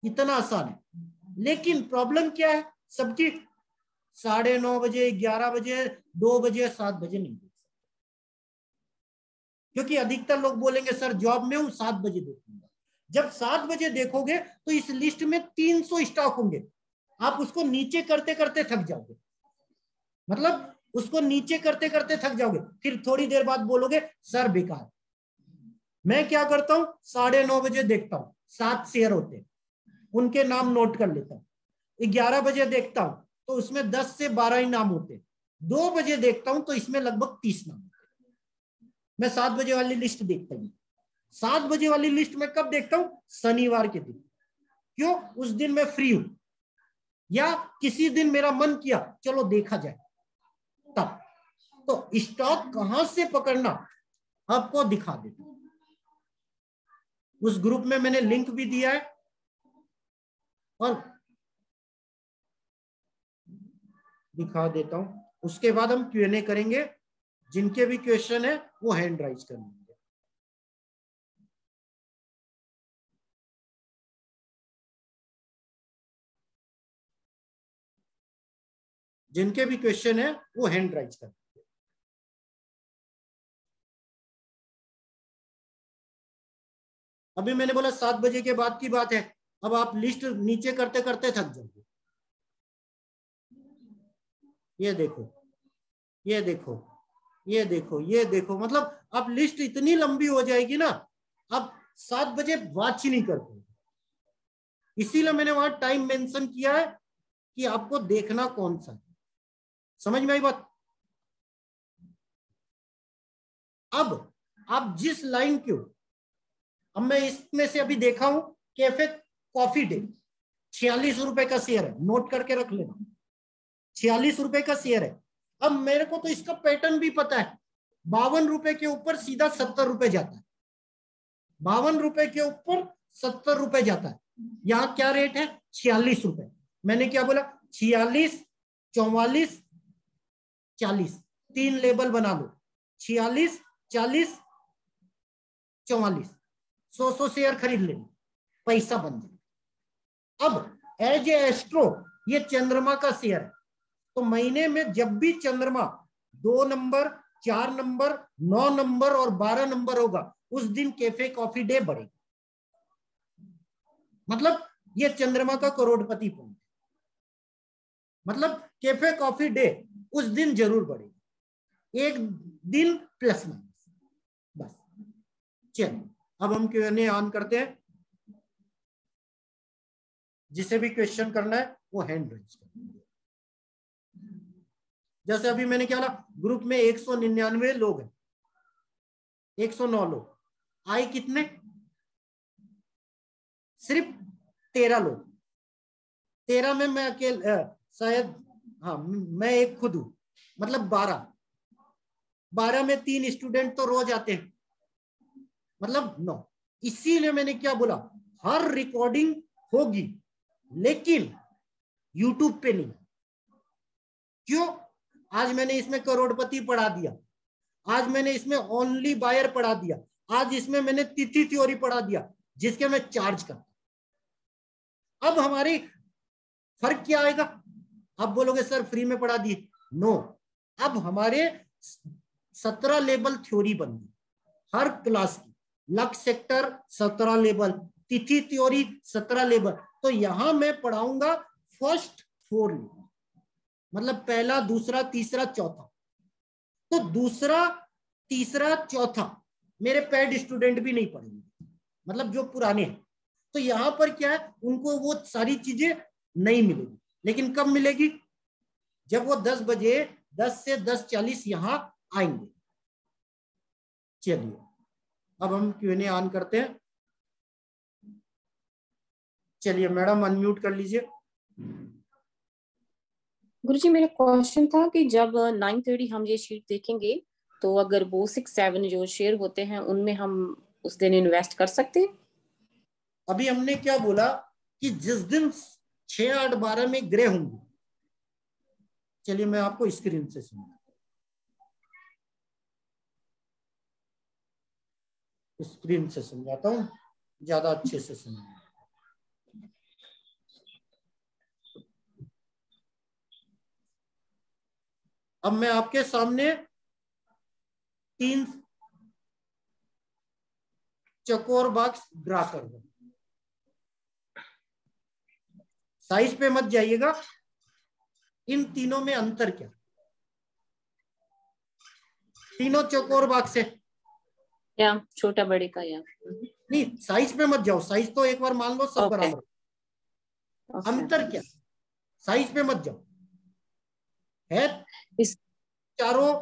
[SPEAKER 1] इतना आसान है। लेकिन प्रॉब्लम क्या है, सबकी 9:30 बजे, 11 बजे, 2 बजे, 7 बजे नहीं देख सकते, क्योंकि अधिकतर लोग बोलेंगे सर जॉब में हूं 7 बजे देखूंगा। जब 7 बजे देखोगे तो इस लिस्ट में 300 स्टॉक होंगे, आप उसको नीचे करते करते थक जाओगे। मतलब उसको नीचे करते करते थक जाओगे, फिर थोड़ी देर बाद बोलोगे सर बेकार। मैं क्या करता हूं, 9:30 बजे देखता हूं, 7 शेयर होते हैं, उनके नाम नोट कर लेता हूं। 11 बजे देखता हूं तो उसमें 10 से 12 ही नाम होते हैं। 2 बजे देखता हूं तो इसमें लगभग 30 नाम होते हैं। मैं 7 बजे वाली लिस्ट देखता हूं। 7 बजे वाली लिस्ट में कब देखता हूं, शनिवार के दिन। क्यों, उस दिन मैं फ्री हूं, या किसी दिन मेरा मन किया चलो देखा जाए तब। तो स्टॉक कहां से पकड़ना आपको दिखा देता हूं। उस ग्रुप में मैंने लिंक भी दिया है, और दिखा देता हूं। उसके बाद हम Q&A करेंगे, जिनके भी क्वेश्चन है वो हैंड राइज कर लेंगे। जिनके भी क्वेश्चन है वो हैंड राइज कर। अभी मैंने बोला 7 बजे के बाद की बात है, अब आप लिस्ट नीचे करते करते थक जाओगे। ये देखो, ये देखो, ये देखो, ये देखो, मतलब अब लिस्ट इतनी लंबी हो जाएगी ना, अब 7 बजे वॉच ही नहीं कर पाओगे। इसीलिए मैंने वहां टाइम मेंशन किया है कि आपको देखना कौन सा है। समझ में आई बात? अब आप जिस लाइन के हो, अब मैं इसमें से अभी देखा हूं कैफे कॉफी डे, 46 रुपए का शेयर है, नोट करके रख लेना, 46 रुपए का शेयर है। अब मेरे को तो इसका पैटर्न भी पता है, 52 रुपए के ऊपर सीधा 70 रुपए जाता है, 52 रुपए के ऊपर 70 रुपए जाता है। यहाँ क्या रेट है? 46 रुपए। मैंने क्या बोला? 46, 44, 40, 3 लेबल बना लो, 46, 40, 44, 100 शेयर खरीद लेना, पैसा बन जाए। अब एज ए एस्ट्रो ये चंद्रमा का शेयर है, तो महीने में जब भी चंद्रमा 2 नंबर, 4 नंबर, 9 नंबर और 12 नंबर होगा, उस दिन कैफे कॉफी डे बढ़ेगा। मतलब ये चंद्रमा का करोड़पति पॉइंट, मतलब कैफे कॉफी डे उस दिन जरूर बढ़ेगा, एक दिन प्लस माइनस, बस। चलिए अब हम Q&A ऑन करते हैं। जिसे भी क्वेश्चन करना है वो हैंड रेज कर। जैसे अभी मैंने क्या बोला, ग्रुप में 199 लोग हैं, 109 लोग आए, कितने? सिर्फ 13 लोग। 13 में मैं अकेले, शायद, हाँ मैं एक खुद हूं, मतलब 12 में 3 स्टूडेंट तो रोज आते हैं, मतलब 9। इसीलिए मैंने क्या बोला, हर रिकॉर्डिंग होगी लेकिन यूट्यूब पे नहीं। क्यों? आज मैंने इसमें करोड़पति पढ़ा दिया, आज मैंने इसमें ओनली बायर पढ़ा दिया, आज इसमें मैंने तिथि थ्योरी पढ़ा दिया, जिसके मैं चार्ज करता। अब हमारी फर्क क्या आएगा? आप बोलोगे सर फ्री में पढ़ा दिए, नो, अब हमारे 17 लेवल थ्योरी बन गई हर क्लास की। लक्ष्य सेक्टर 17 लेवल, तिथि थ्योरी 17 लेवल। तो यहां मैं पढ़ाऊंगा फर्स्ट 4 लेवल, मतलब पहला, दूसरा, तीसरा, चौथा। तो दूसरा, तीसरा, चौथा मेरे पेड स्टूडेंट भी नहीं पढ़ेंगे, मतलब जो पुराने हैं। तो यहां पर क्या है, उनको वो सारी चीजें नहीं मिलेगी, लेकिन कब मिलेगी? जब वो 10 बजे, 10 से 10:40 यहां आएंगे। चलिए अब हम Q&A ऑन करते हैं। चलिए मैडम अनम्यूट कर लीजिए।
[SPEAKER 2] गुरुजी मेरा क्वेश्चन था कि जब 9:30 हम ये शीट देखेंगे, तो अगर वो 6-7 जो शेयर होते हैं उनमें हम उस दिन इन्वेस्ट कर सकते हैं?
[SPEAKER 1] अभी हमने क्या बोला कि जिस दिन 6, 8, 12 में ग्रे होंगे। चलिए मैं आपको स्क्रीन से सुना, स्क्रीन से समझाता हूं, ज्यादा अच्छे से समझ। अब मैं आपके सामने 3 चकोर बॉक्स ड्रा कर दूं। साइज पे मत जाइएगा, इन तीनों में अंतर क्या? तीनों चकोर बॉक्स है,
[SPEAKER 2] या छोटा बड़े का या
[SPEAKER 1] नहीं साइज पे मत जाओ, साइज तो एक बार मान लो सब बराबर। अंतर क्या? साइज पे मत जाओ, है
[SPEAKER 2] इस
[SPEAKER 1] चारों,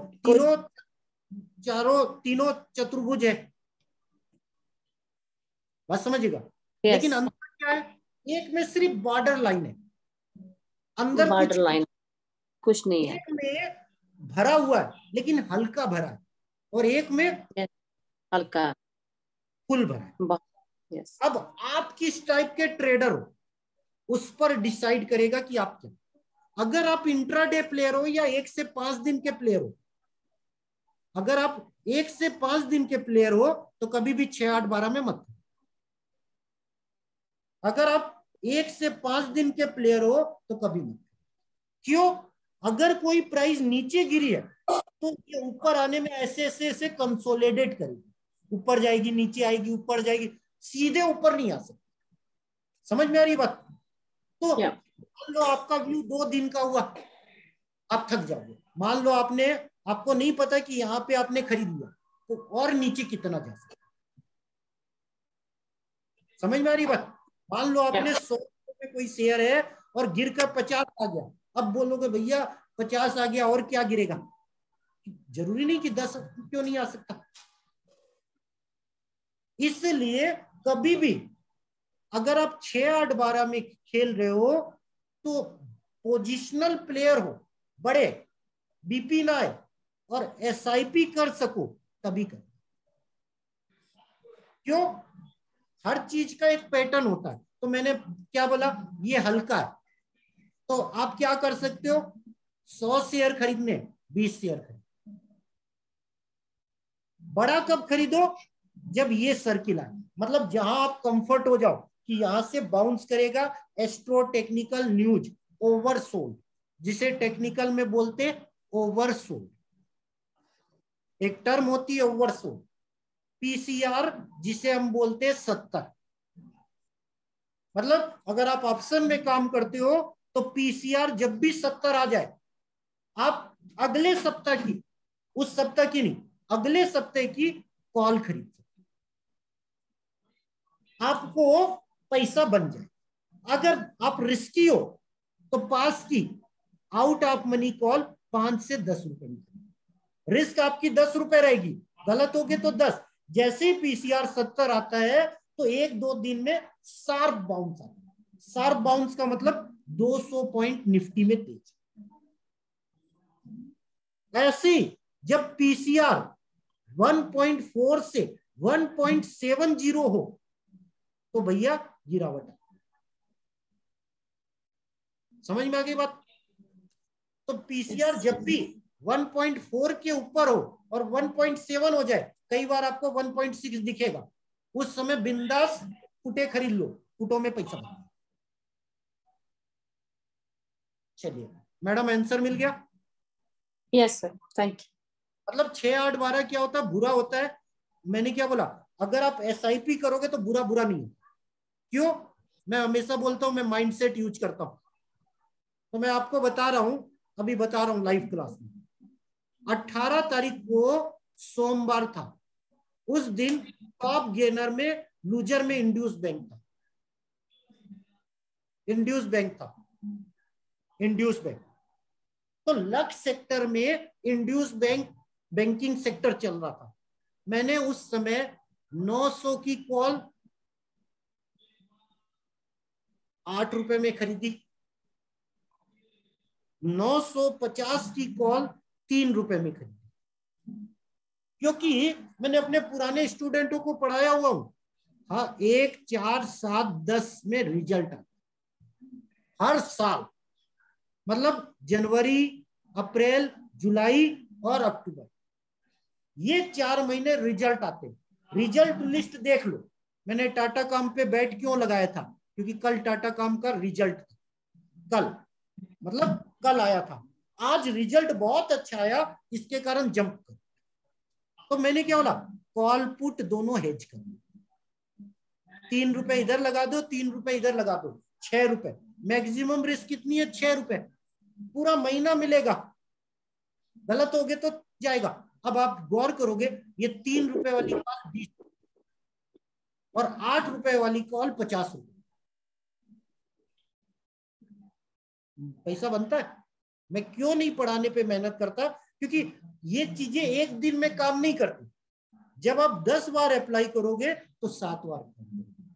[SPEAKER 1] तीनों चतुर्भुज है, बस समझिएगा। लेकिन अंतर क्या है? एक में सिर्फ बॉर्डर लाइन है, अंदर
[SPEAKER 2] बॉर्डर
[SPEAKER 1] कुछ
[SPEAKER 2] लाइन कुछ नहीं है।
[SPEAKER 1] एक में भरा हुआ है लेकिन हल्का भरा है, और एक में
[SPEAKER 2] हल्का
[SPEAKER 1] फुल भरा है।
[SPEAKER 2] यस।
[SPEAKER 1] अब आप किस टाइप के ट्रेडर हो उस पर डिसाइड करेगा कि आप क्या। अगर आप इंट्राडे प्लेयर हो या 1 से 5 दिन के प्लेयर हो, अगर आप 1 से 5 दिन के प्लेयर हो तो कभी भी 6, 8, 12 में मत। अगर आप 1 से 5 दिन के प्लेयर हो तो कभी मत। क्यों? अगर कोई प्राइस नीचे गिरी है तो ये ऊपर आने में ऐसे ऐसे ऐसे कंसोलिडेट करेगी, ऊपर जाएगी, नीचे आएगी, ऊपर जाएगी, सीधे ऊपर नहीं आ सकती। समझ में आ रही बात? तो मान लो आपका व्यू 2 दिन का हुआ, आप थक जाओगे। मान लो आपने आपको नहीं पता कि यहाँ पे आपने खरीद लिया तो और नीचे कितना जा सकता। समझ में आ रही बात? मान लो आपने 100 में कोई शेयर है और गिर कर 50 आ गया, अब बोलोगे भैया 50 आ गया और क्या गिरेगा? जरूरी नहीं कि 10 क्यों नहीं आ सकता। इसलिए कभी भी अगर आप 6-8-12 में खेल रहे हो तो पोजिशनल प्लेयर हो, बड़े बीपी ना आए और एसआईपी कर सको तभी कर। क्यों? हर चीज का एक पैटर्न होता है। तो मैंने क्या बोला, ये हल्का है तो आप क्या कर सकते हो, 100 शेयर खरीदने 20 शेयर खरीदो। बड़ा कब खरीदो? जब ये सर्किल आए, मतलब जहां आप कंफर्ट हो जाओ कि यहां से बाउंस करेगा। एस्ट्रो टेक्निकल न्यूज ओवरसोल्ड, जिसे टेक्निकल में बोलते ओवरसोल्ड, एक टर्म होती है ओवरसोल्ड। पीसीआर जिसे हम बोलते हैं 70, मतलब अगर आप ऑप्शन में काम करते हो तो पीसीआर जब भी 70 आ जाए, आप अगले सप्ताह की, उस सप्ताह की नहीं, अगले सप्ताह की कॉल खरीद सकते, आपको पैसा बन जाए। अगर आप रिस्की हो तो पास की आउट ऑफ मनी कॉल 5 से 10 रुपए में, रिस्क आपकी 10 रुपए रहेगी, गलत हो गए तो 10। जैसे ही पीसीआर 70 आता है तो 1-2 दिन में शार्प बाउंस आता है। शार्प बाउंस का मतलब 200 पॉइंट निफ्टी में तेज। ऐसे जब पीसीआर 1.4 से 1.70 हो तो भैया गिरावट है। समझ में आ गई बात? तो पीसीआर जब भी 1.4 के ऊपर हो और 1.7 हो जाए, कई बार आपको 1.6 दिखेगा, उस समय बिंदास पुटे खरीद लो, पुटों में पैसा बना। चलिए मैडम, आंसर मिल गया?
[SPEAKER 2] Yes sir, thank you.
[SPEAKER 1] मतलब 6-8-12 क्या होता है? बुरा होता है। मैंने क्या बोला, अगर आप एसआईपी करोगे तो बुरा बुरा नहीं है। क्यों? मैं हमेशा बोलता हूं मैं माइंडसेट यूज करता हूं। तो मैं आपको बता रहा हूं, अभी बता रहा हूं लाइव क्लास में। 18 तारीख को सोमवार था, उस दिन टॉप गेनर में लूजर में इंड्यूस बैंक था। इंड्यूस बैंक था, इंड्यूस बैंक। तो लक्स सेक्टर में इंड्यूस बैंक बैंकिंग सेक्टर चल रहा था। मैंने उस समय 900 की कॉल 8 रुपए में खरीदी, 950 की कॉल 3 रुपए में खरीदी, क्योंकि मैंने अपने पुराने स्टूडेंटों को पढ़ाया हुआ हूं। हाँ, 1, 4, 7, 10 में रिजल्ट आता हर साल, मतलब जनवरी, अप्रैल, जुलाई और अक्टूबर, ये 4 महीने रिजल्ट आते। रिजल्ट लिस्ट देख लो। मैंने टाटा काम पे बैठ क्यों लगाया था? क्योंकि कल टाटा काम का रिजल्ट था, कल मतलब कल आया था। आज रिजल्ट बहुत अच्छा आया, इसके कारण जंप कर। तो मैंने क्या बोला, कॉल पुट दोनों हेज कर, 3 रुपए इधर लगा दो, 3 रुपए इधर लगा दो, 6 रुपए। मैक्सिमम रिस्क कितनी है? 6 रुपए, पूरा महीना मिलेगा। गलत हो गए तो जाएगा। अब आप गौर करोगे, ये 3 रुपए वाली कॉल 20 और 8 रुपए वाली कॉल 50 रुपए, पैसा बनता है। मैं क्यों नहीं पढ़ाने पे मेहनत करता? क्योंकि ये चीजें एक दिन में काम नहीं करती। जब आप 10 बार अप्लाई करोगे तो 7 बार काम करोगे।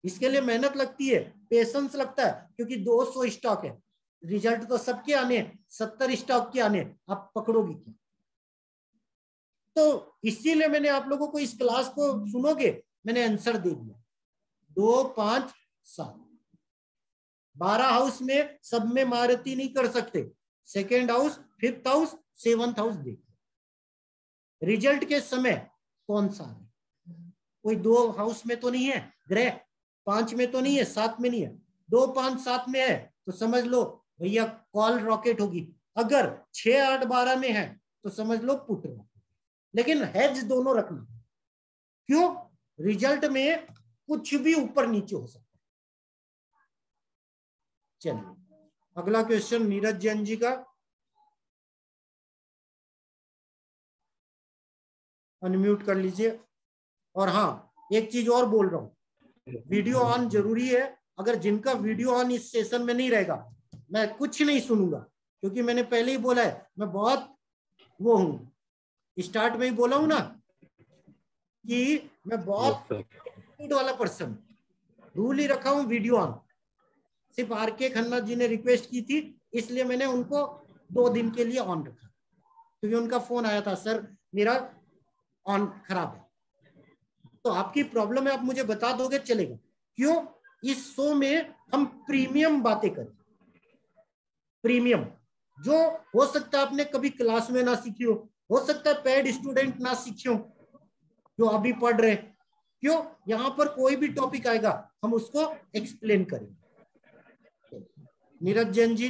[SPEAKER 1] इसके लिए मेहनत लगती है, पेशेंस लगता है, क्योंकि 200 स्टॉक है, रिजल्ट तो सबके आने, 70 स्टॉक के आने, आप पकड़ोगे क्या? तो इसीलिए मैंने आप लोगों को इस क्लास को सुनोगे, मैंने आंसर दे दिया। 2, 5, 7, 12 हाउस में सब में महारथी नहीं कर सकते। Second house, 5th house, 7th house देखो। रिजल्ट के समय कौन सा है? कोई 2 हाउस में तो नहीं है ग्रह, 5 में तो नहीं है, 7 में नहीं है, 2, 5, 7 में है तो समझ लो भैया कॉल रॉकेट होगी। अगर 6, 8, 12 में है तो समझ लो पुट रॉकेट। लेकिन हेज दोनों रखना। क्यों? रिजल्ट में कुछ भी ऊपर नीचे हो सकता है। चलिए अगला क्वेश्चन नीरज जैन जी का। अनम्यूट कर लीजिए। और हाँ, एक चीज और बोल रहा हूँ, वीडियो ऑन जरूरी है। अगर जिनका वीडियो ऑन इस सेशन में नहीं रहेगा, मैं कुछ नहीं सुनूंगा, क्योंकि मैंने पहले ही बोला है, मैं बहुत वो हूँ, स्टार्ट में ही बोला हूँ ना कि मैं बहुत एटीट्यूड वाला पर्सन, रूल ही रखा हूँ वीडियो ऑन। सिर्फ आर के खन्ना जी ने रिक्वेस्ट की थी, इसलिए मैंने उनको 2 दिन के लिए ऑन रखा, क्योंकि उनका फोन आया था, सर मेरा ऑन खराब है। तो आपकी प्रॉब्लम है, आप मुझे बता दोगे चलेगा। क्यों? इस शो में हम प्रीमियम बातें करें, प्रीमियम जो हो सकता है आपने कभी क्लास में ना सीखी हो सकता है पेड स्टूडेंट ना सीखे हो जो अभी पढ़ रहे हैं। क्यों? यहां पर कोई भी टॉपिक आएगा हम उसको एक्सप्लेन करेंगे। Neeraj Jain ji,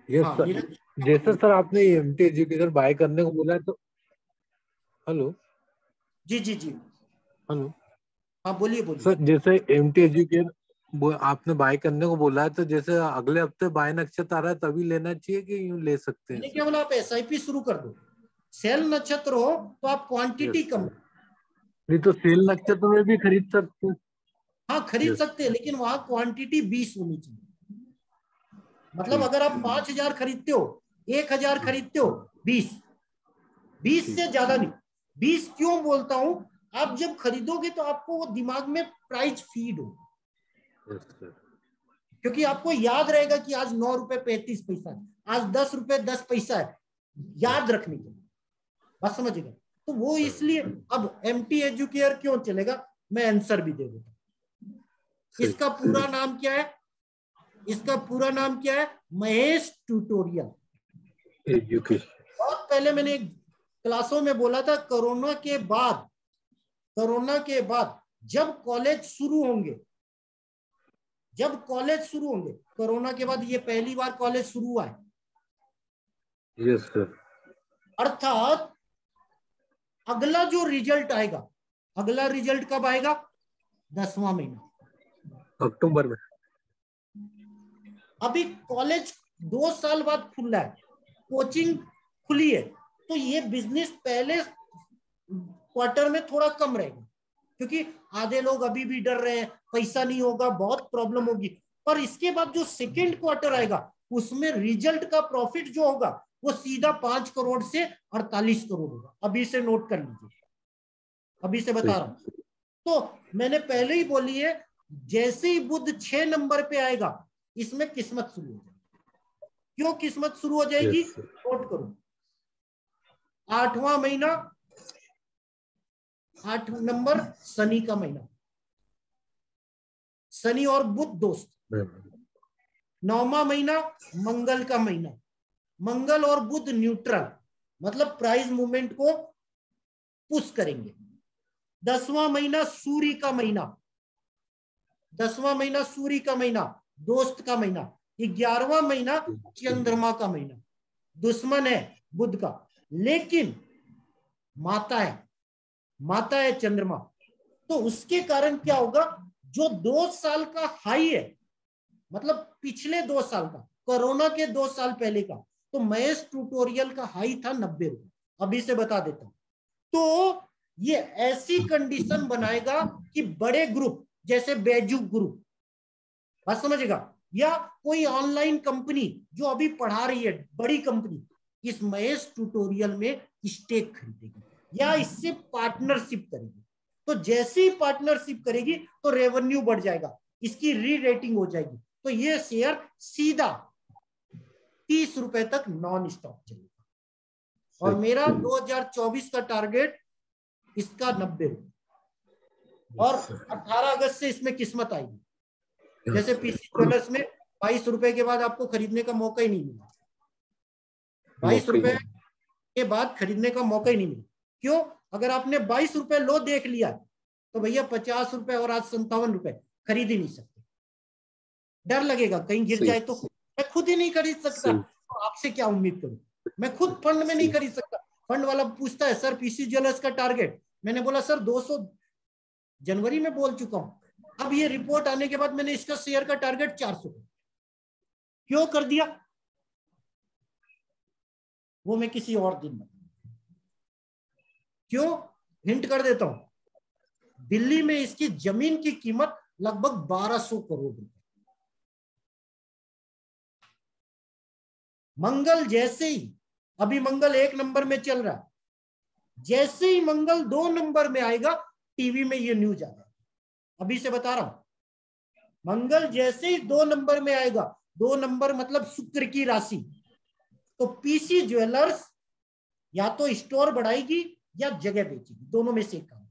[SPEAKER 3] yes sir. जैसे सर आपने एमटी एजुकेशन बाय करने को बोला है तो हेलो
[SPEAKER 1] जी जी जी,
[SPEAKER 3] हेलो
[SPEAKER 1] हाँ बोलिए बोलिए।
[SPEAKER 3] सर, जैसे एमटी एजुकेशन आपने बाय करने को बोला है, तो जैसे अगले हफ्ते बाय नक्षत्र आ रहा है तभी लेना चाहिए कि यूं ले सकते हैं?
[SPEAKER 1] मैंने क्या बोला, आप एसआईपी शुरू कर दो। सेल नक्षत्र हो तो आप क्वांटिटी कम,
[SPEAKER 3] नहीं तो सेल नक्षत्र में भी खरीद सकते हैं।
[SPEAKER 1] हाँ खरीद सकते हैं, लेकिन वहां क्वांटिटी 20 होनी चाहिए। मतलब अगर आप 5,000 खरीदते हो, 1,000 खरीदते हो, 20 से ज्यादा नहीं। 20 क्यों बोलता हूं, आप जब खरीदोगे तो आपको वो दिमाग में प्राइस फीड हो, क्योंकि आपको याद रहेगा कि आज 9 रुपए 35 पैसा है, आज 10 रुपए 10 पैसा है, याद रखने के लिए। बात समझेगा? तो वो इसलिए अब एमटी एजुकेयर क्यों चलेगा, मैं आंसर भी दे देता हूं। इसका पूरा नाम क्या है? इसका पूरा नाम क्या है? Mahesh tutorial
[SPEAKER 3] education.
[SPEAKER 1] बहुत पहले मैंने क्लासों में बोला था, कोरोना के बाद जब कॉलेज शुरू होंगे, कोरोना के बाद ये पहली बार कॉलेज शुरू हुआ है।
[SPEAKER 3] Yes sir.
[SPEAKER 1] अर्थात अगला जो रिजल्ट आएगा, अगला रिजल्ट कब आएगा? 10वां महीना,
[SPEAKER 3] अक्टूबर में।
[SPEAKER 1] अभी कॉलेज 2 साल बाद खुला है, कोचिंग खुली है, तो ये बिजनेस पहले क्वार्टर में थोड़ा कम रहेगा, क्योंकि आधे लोग अभी भी डर रहे हैं, पैसा नहीं होगा, बहुत प्रॉब्लम होगी। पर इसके बाद जो सेकेंड क्वार्टर आएगा, उसमें रिजल्ट का प्रॉफिट जो होगा वो सीधा 5 करोड़ से 48 करोड़ होगा। अभी से नोट कर लीजिए, अभी से बता रहा हूं। तो मैंने पहले ही बोली है, जैसे ही बुध 6 नंबर पे आएगा, इसमें किस्मत शुरू हो जाएगी। क्यों किस्मत शुरू हो जाएगी? नोट करो, 8वां महीना, 8 नंबर शनि का महीना, शनि और बुध दोस्त। 9वां महीना मंगल का महीना, मंगल और बुध न्यूट्रल, मतलब प्राइस मूवमेंट को पुश करेंगे। 10वां महीना सूर्य का महीना, 10वां महीना सूर्य का महीना, दोस्त का महीना। 11वां महीना चंद्रमा का महीना, दुश्मन है बुध का, लेकिन माता है चंद्रमा। तो उसके कारण क्या होगा, जो 2 साल का हाई है, मतलब पिछले 2 साल का, कोरोना के 2 साल पहले का, तो महेश ट्यूटोरियल का हाई था 90 रुपए। अभी से बता देता हूं। तो ये ऐसी कंडीशन बनाएगा कि बड़े ग्रुप जैसे बैजू ग्रुप, बात समझेगा, या कोई ऑनलाइन कंपनी जो अभी पढ़ा रही है, बड़ी कंपनी, इस महेश ट्यूटोरियल में स्टेक खरीदेगी या इससे पार्टनरशिप करेगी। तो जैसे ही पार्टनरशिप करेगी तो रेवेन्यू बढ़ जाएगा, इसकी री रेटिंग हो जाएगी, तो ये शेयर सीधा 30 रुपए तक नॉन स्टॉप चलेगा। और मेरा 2024 का टारगेट इसका 90 रुपए, और 18 अगस्त से इसमें किस्मत आएगी। जैसे पीसी ज्वेलर्स में 22 रुपए के बाद आपको खरीदने का मौका ही नहीं मिला, 22 रुपए के बाद खरीदने का मौका ही नहीं मिला। क्यों? अगर आपने 22 रुपए लो देख लिया तो भैया 50 रुपए और आज 57 रुपए खरीद ही नहीं सकते, डर लगेगा कहीं गिर जाए तो। मैं खुद ही नहीं खरीद सकता, तो आपसे क्या उम्मीद करूं? मैं खुद फंड में नहीं खरीद सकता। फंड वाला पूछता है, सर पीसी ज्वेलर्स का टारगेट, मैंने बोला सर 200 जनवरी में बोल चुका हूं। अब ये रिपोर्ट आने के बाद मैंने इसका शेयर का टारगेट 400 क्यों कर दिया? वो मैं किसी और दिन बताऊंगा। क्यों, हिंट कर देता हूं। दिल्ली में इसकी जमीन की कीमत लगभग 1200 करोड़ रुपए। मंगल जैसे ही, अभी मंगल 1 नंबर में चल रहा है, जैसे ही मंगल 2 नंबर में आएगा टीवी में ये न्यूज आ जाएगा। अभी से बता रहा हूं, मंगल जैसे ही 2 नंबर में आएगा, 2 नंबर मतलब शुक्र की राशि, तो पीसी ज्वेलर्स या तो स्टोर बढ़ाएगी या जगह बेचेगी, दोनों में से एक काम।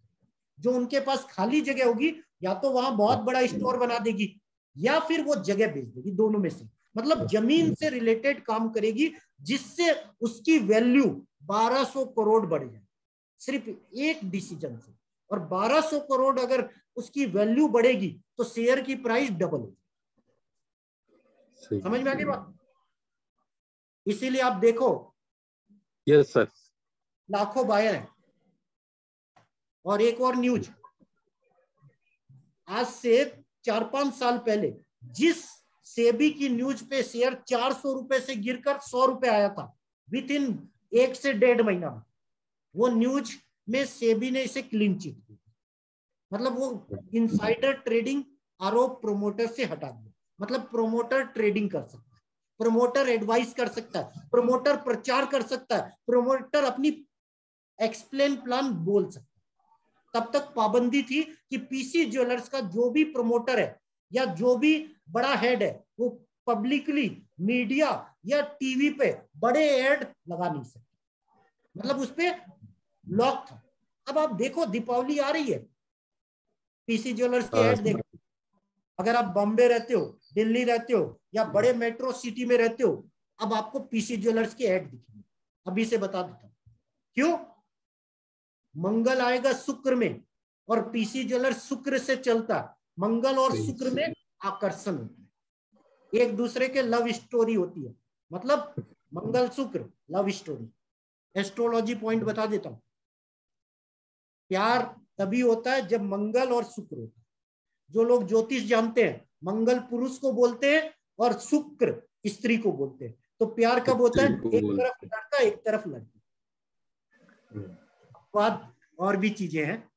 [SPEAKER 1] जो उनके पास खाली जगह होगी या तो वहां बहुत बड़ा स्टोर बना देगी या फिर वो जगह बेच देगी, दोनों में से। मतलब जमीन से रिलेटेड काम करेगी जिससे उसकी वैल्यू 1200 करोड़ बढ़ जाए सिर्फ एक डिसीजन से। और 1200 करोड़ अगर उसकी वैल्यू बढ़ेगी तो शेयर की प्राइस डबल हो जाएगी। समझ में आ गई बात? इसीलिए आप देखो,
[SPEAKER 3] यस सर,
[SPEAKER 1] लाखों बायर हैं। और एक और न्यूज, आज से 4-5 साल पहले जिस सेबी की न्यूज पे शेयर 400 रुपए से गिरकर 100 रुपए आया था, विद इन 1 से 1.5 महीना में, वो न्यूज में सेबी ने इसे क्लीन चिट की। मतलब वो इनसाइडर ट्रेडिंग आरोप प्रोमोटर से हटा दिया। मतलब प्रोमोटर ट्रेडिंग कर सकता है, प्रोमोटर एडवाइस कर सकता है, प्रोमोटर प्रचार कर सकता है, प्रोमोटर अपनी एक्सप्लेन प्लान बोल सकता है। तब तक पाबंदी थी कि पीसी ज्वेलर्स का जो भी प्रमोटर है या जो भी बड़ा हेड है वो पब्लिकली मीडिया या टीवी पे बड़े एड लगा नहीं सकते। मतलब उस पे लॉक था। अब आप देखो, दीपावली आ रही है, पीसी ज्वेलर्स के ऐड देखो। अगर आप बॉम्बे रहते हो, दिल्ली रहते हो या बड़े मेट्रो सिटी में रहते हो, अब आपको पीसी ज्वेलर्स के ऐड दिखेंगे। अभी से बता देता हूं क्यों। मंगल आएगा शुक्र में और पीसी ज्वेलर्स शुक्र से चलता। मंगल और शुक्र में आकर्षण होता है, एक दूसरे के लव स्टोरी होती है। मतलब मंगल शुक्र लव स्टोरी। एस्ट्रोलॉजी पॉइंट बता देता हूं, प्यार तभी होता है जब मंगल और शुक्र होता है। जो लोग ज्योतिष जानते हैं, मंगल पुरुष को बोलते हैं और शुक्र स्त्री को बोलते हैं। तो प्यार कब होता है? एक तरफ लड़का एक तरफ लड़की। बाद और भी चीजें हैं।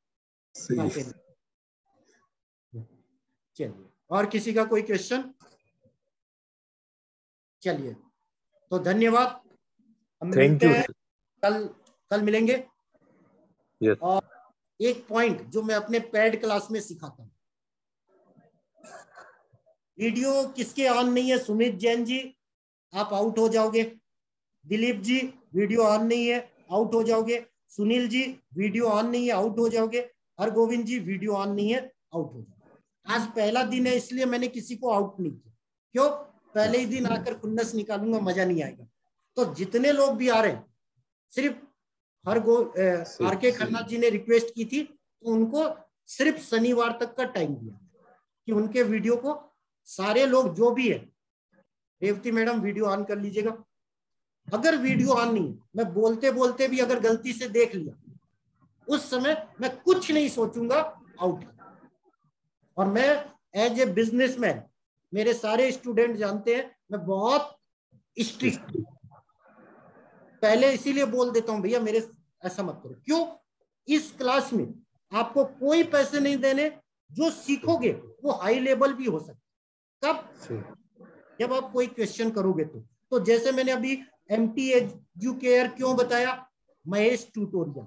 [SPEAKER 1] चलिए, और किसी का कोई क्वेश्चन? चलिए, तो धन्यवाद। हम मिलते हैं कल मिलेंगे।
[SPEAKER 3] yes.
[SPEAKER 1] और एक पॉइंट जो मैं अपने पेड क्लास में सिखाता हूँ, वीडियो किसके ऑन नहीं है? सुमित जैन जी, आप आउट हो जाओगे। दिलीप जी, वीडियो ऑन नहीं है, आउट हो जाओगे। सुनील जी, वीडियो ऑन नहीं है, आउट हो जाओगे। हरगोविंद जी, वीडियो ऑन नहीं है, आउट हो जाओगे। आज पहला दिन है इसलिए मैंने किसी को आउट नहीं किया। क्यों? पहले ही दिन आकर खुन्नस निकालूंगा, मजा नहीं आएगा। तो जितने लोग भी आ रहे हैं, सिर्फ आर के खन्ना जी ने रिक्वेस्ट की थी, तो उनको सिर्फ शनिवार तक का टाइम दिया कि उनके वीडियो को सारे लोग जो भी है, रेवती मैडम वीडियो ऑन कर लीजिएगा। अगर वीडियो ऑन नहीं, मैं बोलते बोलते भी अगर गलती से देख लिया, उस समय मैं कुछ नहीं सोचूंगा, आउट। और मैं एज ए बिजनेसमैन, मेरे सारे स्टूडेंट जानते हैं मैं बहुत स्ट्रिक्ट, पहले इसीलिए बोल देता हूं भैया मेरे ऐसा मत करो। क्यों? इस क्लास में आपको कोई पैसे नहीं देने, जो सीखोगे वो हाई लेवल भी हो सकता। कब? जब आप कोई क्वेश्चन करोगे तो जैसे मैंने अभी MT एजुकेयर क्यों बताया, महेश ट्यूटोरियल।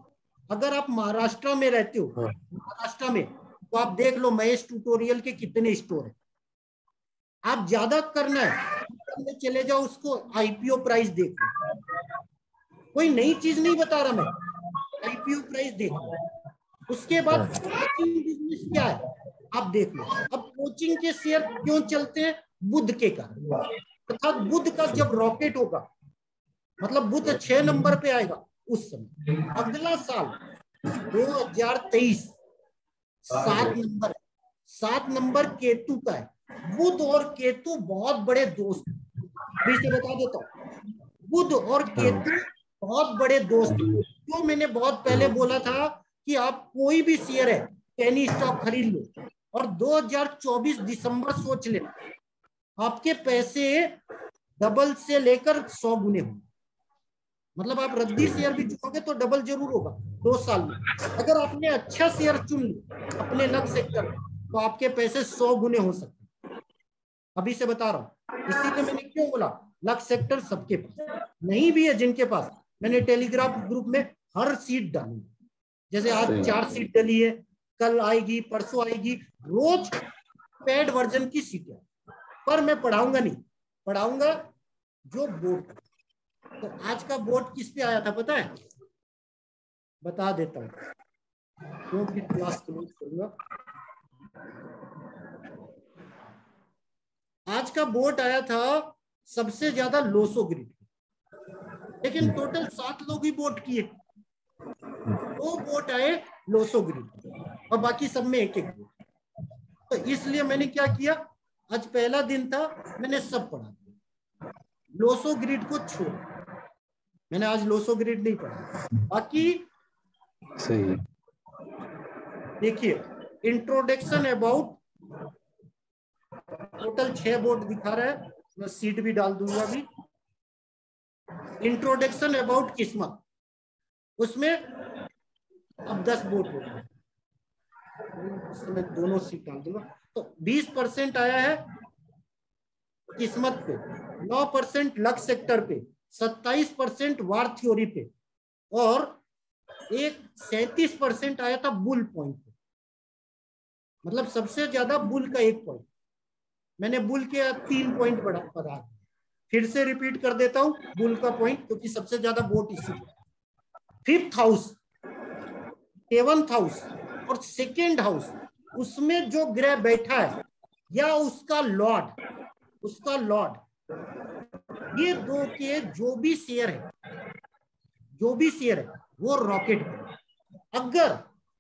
[SPEAKER 1] अगर आप महाराष्ट्र में रहते हो, महाराष्ट्र में, तो आप देख लो महेश ट्यूटोरियल के कितने स्टोर है। आप ज्यादा करना है, चले जाओ, उसको IPO प्राइस देख लो। कोई नई चीज नहीं बता रहा मैं, IPO प्राइस देख लो। उसके बाद कोचिंग बिजनेस क्या है आप देख लो। अब कोचिंग के शेयर क्यों चलते हैं? बुध के कारण। अर्थात बुध का जब रॉकेट होगा, मतलब बुध 6 नंबर पे आएगा, उस समय अगला साल 2023 7 नंबर, 7 नंबर केतु का है। बुध और केतु बहुत बड़े दोस्त, अभी से बता देता हूँ, बुध और केतु बहुत बड़े दोस्त। तो मैंने बहुत पहले बोला था कि आप कोई भी शेयर है, पेनी स्टॉक खरीद लो और 2024 दिसंबर सोच लेना, आपके पैसे डबल से लेकर 100 गुने होंगे। मतलब आप रद्दी शेयर भी चुनोगे तो डबल जरूर होगा 2 साल में। अगर आपने अच्छा शेयर चुन लिया अपने लक सेक्टर तो आपके पैसे 100 गुने हो सकते हैं। अभी से बता रहा हूँ, इसीलिए मैंने क्यों बोला लक सेक्टर सबके पास नहीं भी है, जिनके पास मैंने टेलीग्राफ ग्रुप में हर सीट डाली। जैसे आज 4 सीट डली है, कल आएगी, परसों आएगी, रोज पेड वर्जन की सीटें। पर मैं पढ़ाऊंगा नहीं, पढ़ाऊंगा जो बोर्ड। तो आज का बोर्ड किस पे आया था पता है? बता देता हूँ क्यों, फिर क्लास क्लोज करूंगा। आज का बोर्ड आया था सबसे ज्यादा लोसो ग्रिड, लेकिन टोटल 7 लोग ही वोट किए। 2 वोट आए लोसो ग्रिड और बाकी सब में एक एक वोट। तो इसलिए मैंने क्या किया, आज पहला दिन था, मैंने सब पढ़ा दिया, लोसो ग्रिड को छोड़। मैंने आज लोसो ग्रिड नहीं पढ़ा। बाकी
[SPEAKER 3] सही,
[SPEAKER 1] देखिए इंट्रोडक्शन अबाउट, टोटल 6 बोर्ड दिखा रहा है, मैं सीट भी डाल दूंगा अभी। इंट्रोडक्शन अबाउट किस्मत, उसमें अब 10 बोर्ड हो गए, मैं दोनों सीट डाल दूंगा। तो 20% आया है किस्मत पे, 9% लक सेक्टर पे, 27% वार थ्योरी पे, और एक 37% आया था बुल पॉइंट पे। मतलब सबसे ज्यादा बुल का 1 पॉइंट। मैंने बुल के 3 पॉइंट बढ़ा, फिर से रिपीट कर देता हूं बुल का पॉइंट, क्योंकि सबसे ज्यादा वोट इसी पे। 5th हाउस, 7th हाउस और 2nd हाउस, उसमें जो ग्रह बैठा है या उसका लॉर्ड, ये 2 के जो भी शेयर है वो रॉकेट है। अगर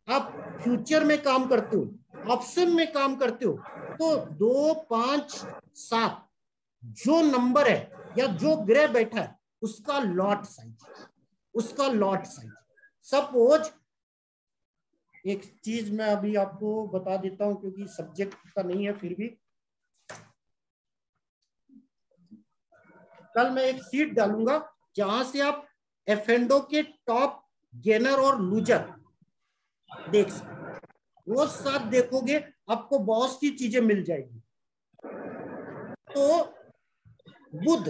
[SPEAKER 1] आप फ्यूचर में काम करते हो, ऑप्शन में काम करते हो, तो 2, 5, 7 जो नंबर है या जो ग्रह बैठा है उसका लॉट साइज, सपोज एक चीज मैं अभी आपको बता देता हूं क्योंकि सब्जेक्ट का नहीं है, फिर भी कल मैं एक सीट डालूंगा जहां से आप एफेंडो के टॉप गेनर और लूजर देख सकते। वो सब देखोगे आपको बहुत सी चीजें मिल जाएगी। तो बुध,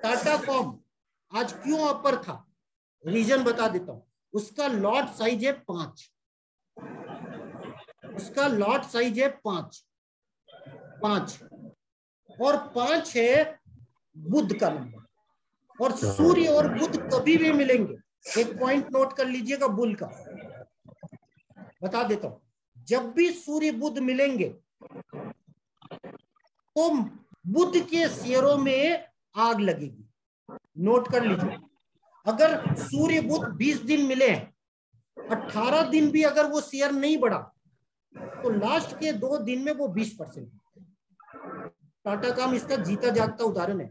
[SPEAKER 1] टाटा कॉम आज क्यों अपर था, रीजन बता देता हूं। उसका लॉट साइज है 5, और 5 है बुध का नंबर। और सूर्य और बुध कभी भी मिलेंगे, एक पॉइंट नोट कर लीजिएगा, बुल का बता देता हूं। जब भी सूर्य बुध मिलेंगे तो बुध के शेयरों में आग लगेगी, नोट कर लीजिए। अगर सूर्य बुध 20 दिन मिले हैं, 18 दिन भी अगर वो शेयर नहीं बढ़ा तो लास्ट के 2 दिन में वो 20%। टाटा काम इसका जीता जागता उदाहरण है।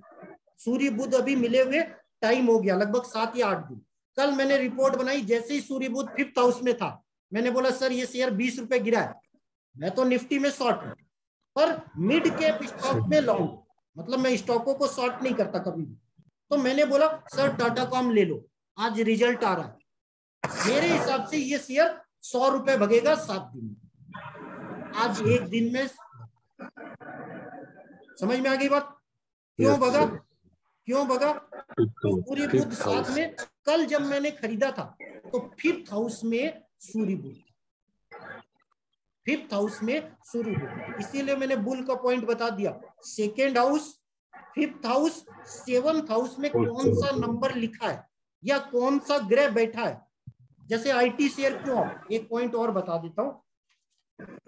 [SPEAKER 1] सूर्य बुध अभी मिले हुए टाइम हो गया लगभग 7 या 8 दिन। कल मैंने रिपोर्ट बनाई, जैसे ही सूर्य बुध 5th हाउस में था, मैंने बोला सर ये शेयर 20 रुपए गिरा है, मैं तो निफ्टी में शॉर्ट हूं पर मिड कैप स्टॉक में लॉन्ग, मतलब मैं स्टॉकों को शॉर्ट नहीं करता कभी भी। तो मैंने बोला सर टाटा कॉम ले लो, आज रिजल्ट आ रहा है, मेरे हिसाब से ये शेयर 100 रुपए भगेगा 7 दिन में। आज 1 दिन में, समझ में आ गई बात? क्यों भगा? सूर्य बुध साथ में। कल जब मैंने खरीदा था तो 5th हाउस में सूर्य बुध, 5th हाउस में सूर्य बुध, इसीलिए मैंने बुल का पॉइंट बता दिया। 2nd house, 5th house, 7th house में कौन सा नंबर लिखा है या कौन सा ग्रह बैठा है। जैसे आईटी शेयर क्यों, एक पॉइंट और बता देता हूं।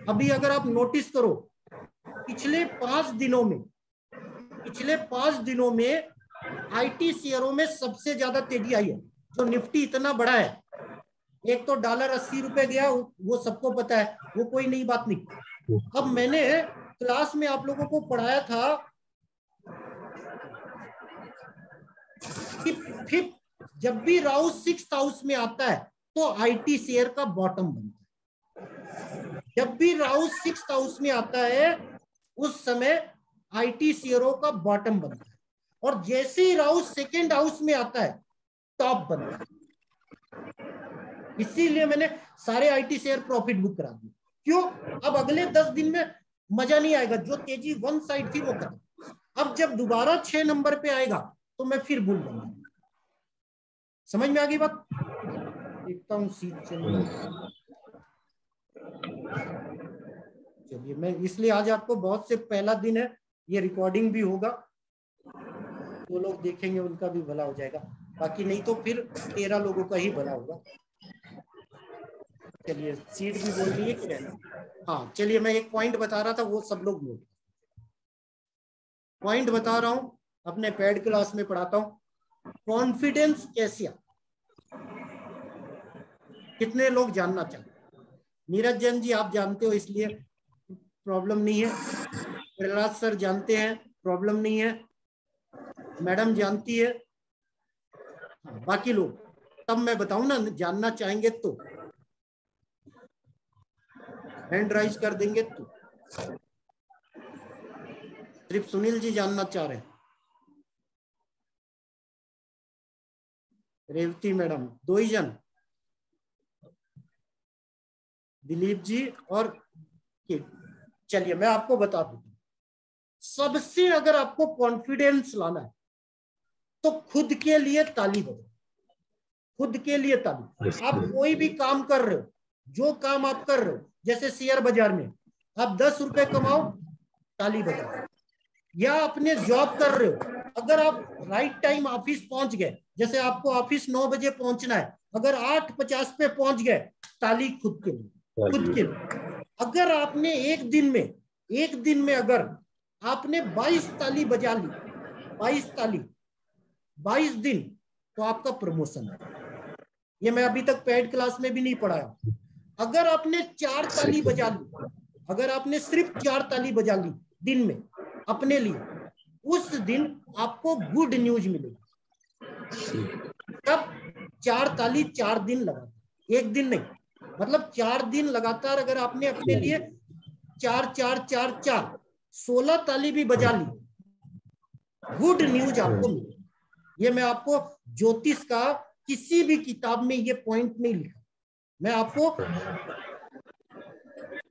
[SPEAKER 1] अभी अगर आप नोटिस करो, पिछले 5 दिनों में आईटी शेयरों में सबसे ज्यादा तेजी आई है। जो निफ्टी इतना बड़ा है, एक तो डॉलर 80 रुपए गया, वो सबको पता है, वो कोई नई बात नहीं। अब मैंने क्लास में आप लोगों को पढ़ाया था कि फिर जब भी राहु 6th हाउस में आता है तो आईटी शेयर का बॉटम बनता है। जब भी राहु 6th हाउस में आता है उस समय आईटी शेयरों का बॉटम बनता है। और जैसे ही राहु सेकेंड हाउस में आता है टॉप बनता है। इसीलिए मैंने सारे आईटी शेयर प्रॉफिट बुक करा दिए। क्यों? अब अगले 10 दिन में मजा नहीं आएगा, जो तेजी वन साइड थी वो खत्म। अब जब दोबारा 6 नंबर पे आएगा तो मैं फिर बुल बनूंगा। समझ में आ गई बात? देखता हूँ सीट चलिए मैं, इसलिए आज आपको बहुत से पहला दिन है, ये रिकॉर्डिंग भी होगा, जो लोग देखेंगे उनका भी भला हो जाएगा, बाकी नहीं तो फिर 13 लोगों का ही भला होगा। चलिए सीट भी बोल रही है कि रहना। हाँ चलिए, मैं एक पॉइंट बता रहा था, वो सब लोग नोट। पॉइंट बता रहा हूं, अपने पेड क्लास में पढ़ाता हूं। कॉन्फिडेंस कैसे आता, कितने लोग जानना चाहते? नीरज जैन जी आप जानते हो इसलिए प्रॉब्लम नहीं है, प्रहलाद सर जानते हैं प्रॉब्लम नहीं है, मैडम जानती है, बाकी लोग तब मैं बताऊं ना, जानना चाहेंगे तो हैंड राइज कर देंगे तो। सिर्फ सुनील जी जानना चाह रहे हैं, रेवती मैडम, 2 ही जन, दिलीप जी और चलिए मैं आपको बता दूं, सबसे अगर आपको कॉन्फिडेंस लाना है तो खुद के लिए ताली बजाओ, खुद के लिए ताली। आप कोई भी काम कर रहे हो, जो काम आप कर रहे हो, जैसे शेयर बाजार में आप 10 रुपए कमाओ, ताली बजाओ। या अपने जॉब कर रहे हो, अगर आप राइट टाइम ऑफिस पहुंच गए, जैसे आपको ऑफिस 9 बजे पहुंचना है, अगर 8:50 पे पहुंच गए, ताली खुद के लिए, खुद के लिए। अगर आपने एक दिन में अगर आपने 22 ताली बजा ली, 22 ताली 22 दिन, तो आपका प्रमोशन है। ये मैं अभी तक पेड क्लास में भी नहीं पढ़ाया। अगर आपने 4 ताली बजा ली, अगर आपने सिर्फ 4 ताली बजा ली दिन में अपने लिए, उस दिन आपको गुड न्यूज मिलेगी। तब 4 ताली 4 दिन लगातार, एक दिन नहीं, मतलब 4 दिन लगातार अगर आपने अपने लिए 4 4 4 4 16 ताली भी बजा ली, गुड न्यूज आपको मिलेगी। ये मैं आपको ज्योतिष का किसी भी किताब में ये पॉइंट नहीं लिखा, मैं आपको,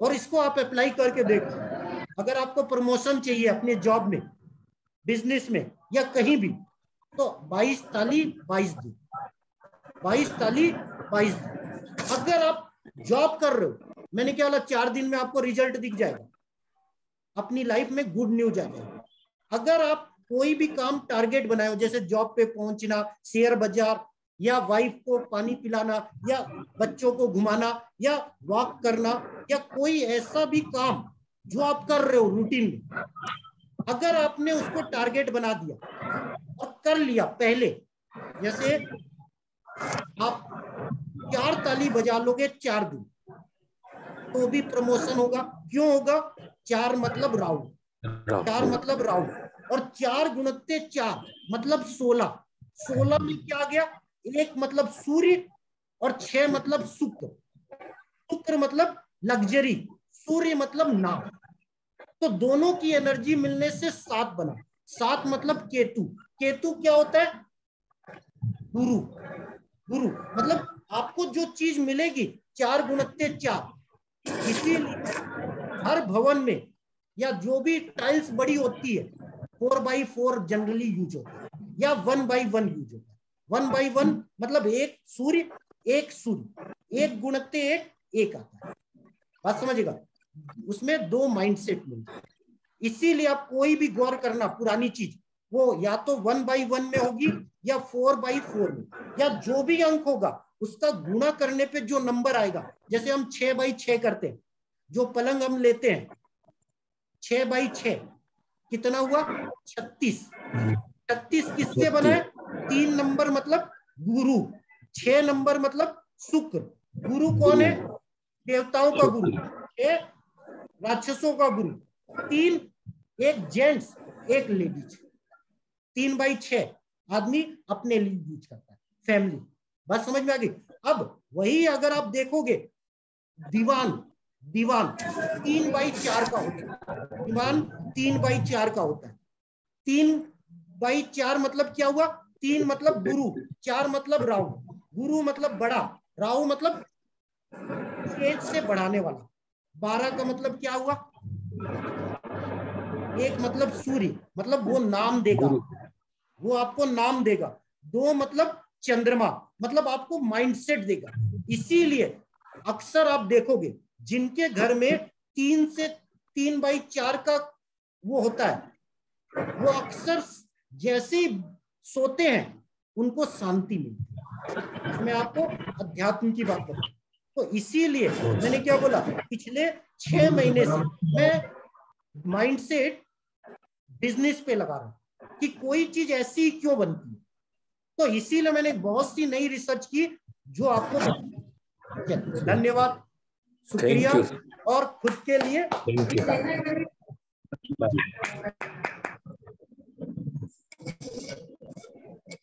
[SPEAKER 1] और इसको आप अप्लाई करके देखो। अगर आपको प्रमोशन चाहिए अपने जॉब में, बिजनेस में या कहीं भी, तो 22 ताली 22 दिन, 22 ताली 22 दिन। अगर आप जॉब कर रहे हो, मैंने क्या बोला, 4 दिन में आपको रिजल्ट दिख जाएगा, अपनी लाइफ में गुड न्यूज आ जाएगा। अगर आप कोई भी काम टारगेट बनाए हो, जैसे जॉब पे पहुंचना, शेयर बाजार, या वाइफ को पानी पिलाना, या बच्चों को घुमाना, या वॉक करना, या कोई ऐसा भी काम जो आप कर रहे हो रूटीन में, अगर आपने उसको टारगेट बना दिया और कर लिया पहले, जैसे आप 4 ताली बजा लोगे 4 दिन, तो भी प्रमोशन होगा। क्यों होगा? 4 मतलब राउंड, 4 मतलब राउंड, और 4 गुणित 4 मतलब 16। 16 में क्या आ गया? 1 मतलब सूर्य और 6 मतलब शुक्र। शुक्र मतलब लग्जरी, सूर्य मतलब नाम। तो दोनों की एनर्जी मिलने से 7 बना। 7 मतलब केतु। केतु क्या होता है? गुरु। गुरु मतलब आपको जो चीज मिलेगी 4 गुणित 4। इसीलिए हर भवन में या जो भी टाइल्स बड़ी होती है 4x4 जनरली यूज होता है, या 1x1 यूज होता है। 1x1 मतलब 1 सूर्य, 1 सूर्य, 1 गुणित 1 1 आता है। बात समझेगा? उसमें 2 माइंडसेट मिलते हैं। इसीलिए आप कोई भी गौर करना, पुरानी चीज वो या तो 1x1 में होगी या 4x4 में, या जो भी अंक होगा उसका गुणा करने पे जो नंबर आएगा, जैसे हम 6x6 करते हैं, जो पलंग हम लेते हैं 6x6 कितना हुआ? 36। 36 किससे बना है? 3 नंबर मतलब गुरु, 6 नंबर मतलब शुक्र। गुरु कौन है? देवताओं का गुरु, राक्षसों का गुरु। 3, एक जेंट्स एक लेडीज, 3x6 आदमी अपने लिए यूज करता है, फैमिली। बात समझ में आ गई? अब वही अगर आप देखोगे, दीवान 3x4 का होता है, दीवान 3x4 का होता है। 3 बाई 4 मतलब क्या हुआ, 3 मतलब गुरु, 4 मतलब राहु, गुरु मतलब बड़ा, राहु मतलब तेज से बढ़ाने वाला, 12 का मतलब क्या हुआ, 1 मतलब सूर्य, मतलब वो नाम देगा, वो आपको नाम देगा, 2 मतलब चंद्रमा, मतलब आपको माइंडसेट देगा। इसीलिए अक्सर आप देखोगे जिनके घर में 3 का वो होता है, वो अक्सर जैसे ही सोते हैं उनको शांति मिलती है। मैं आपको अध्यात्म की बात बताऊं तो इसीलिए मैंने क्या बोला, पिछले 6 महीने से मैं माइंडसेट बिजनेस पे लगा रहा हूं कि कोई चीज ऐसी क्यों बनती है। तो इसीलिए मैंने बहुत सी नई रिसर्च की जो आपको बताई। धन्यवाद, शुक्रिया, और खुद के लिए
[SPEAKER 3] थैंक यू।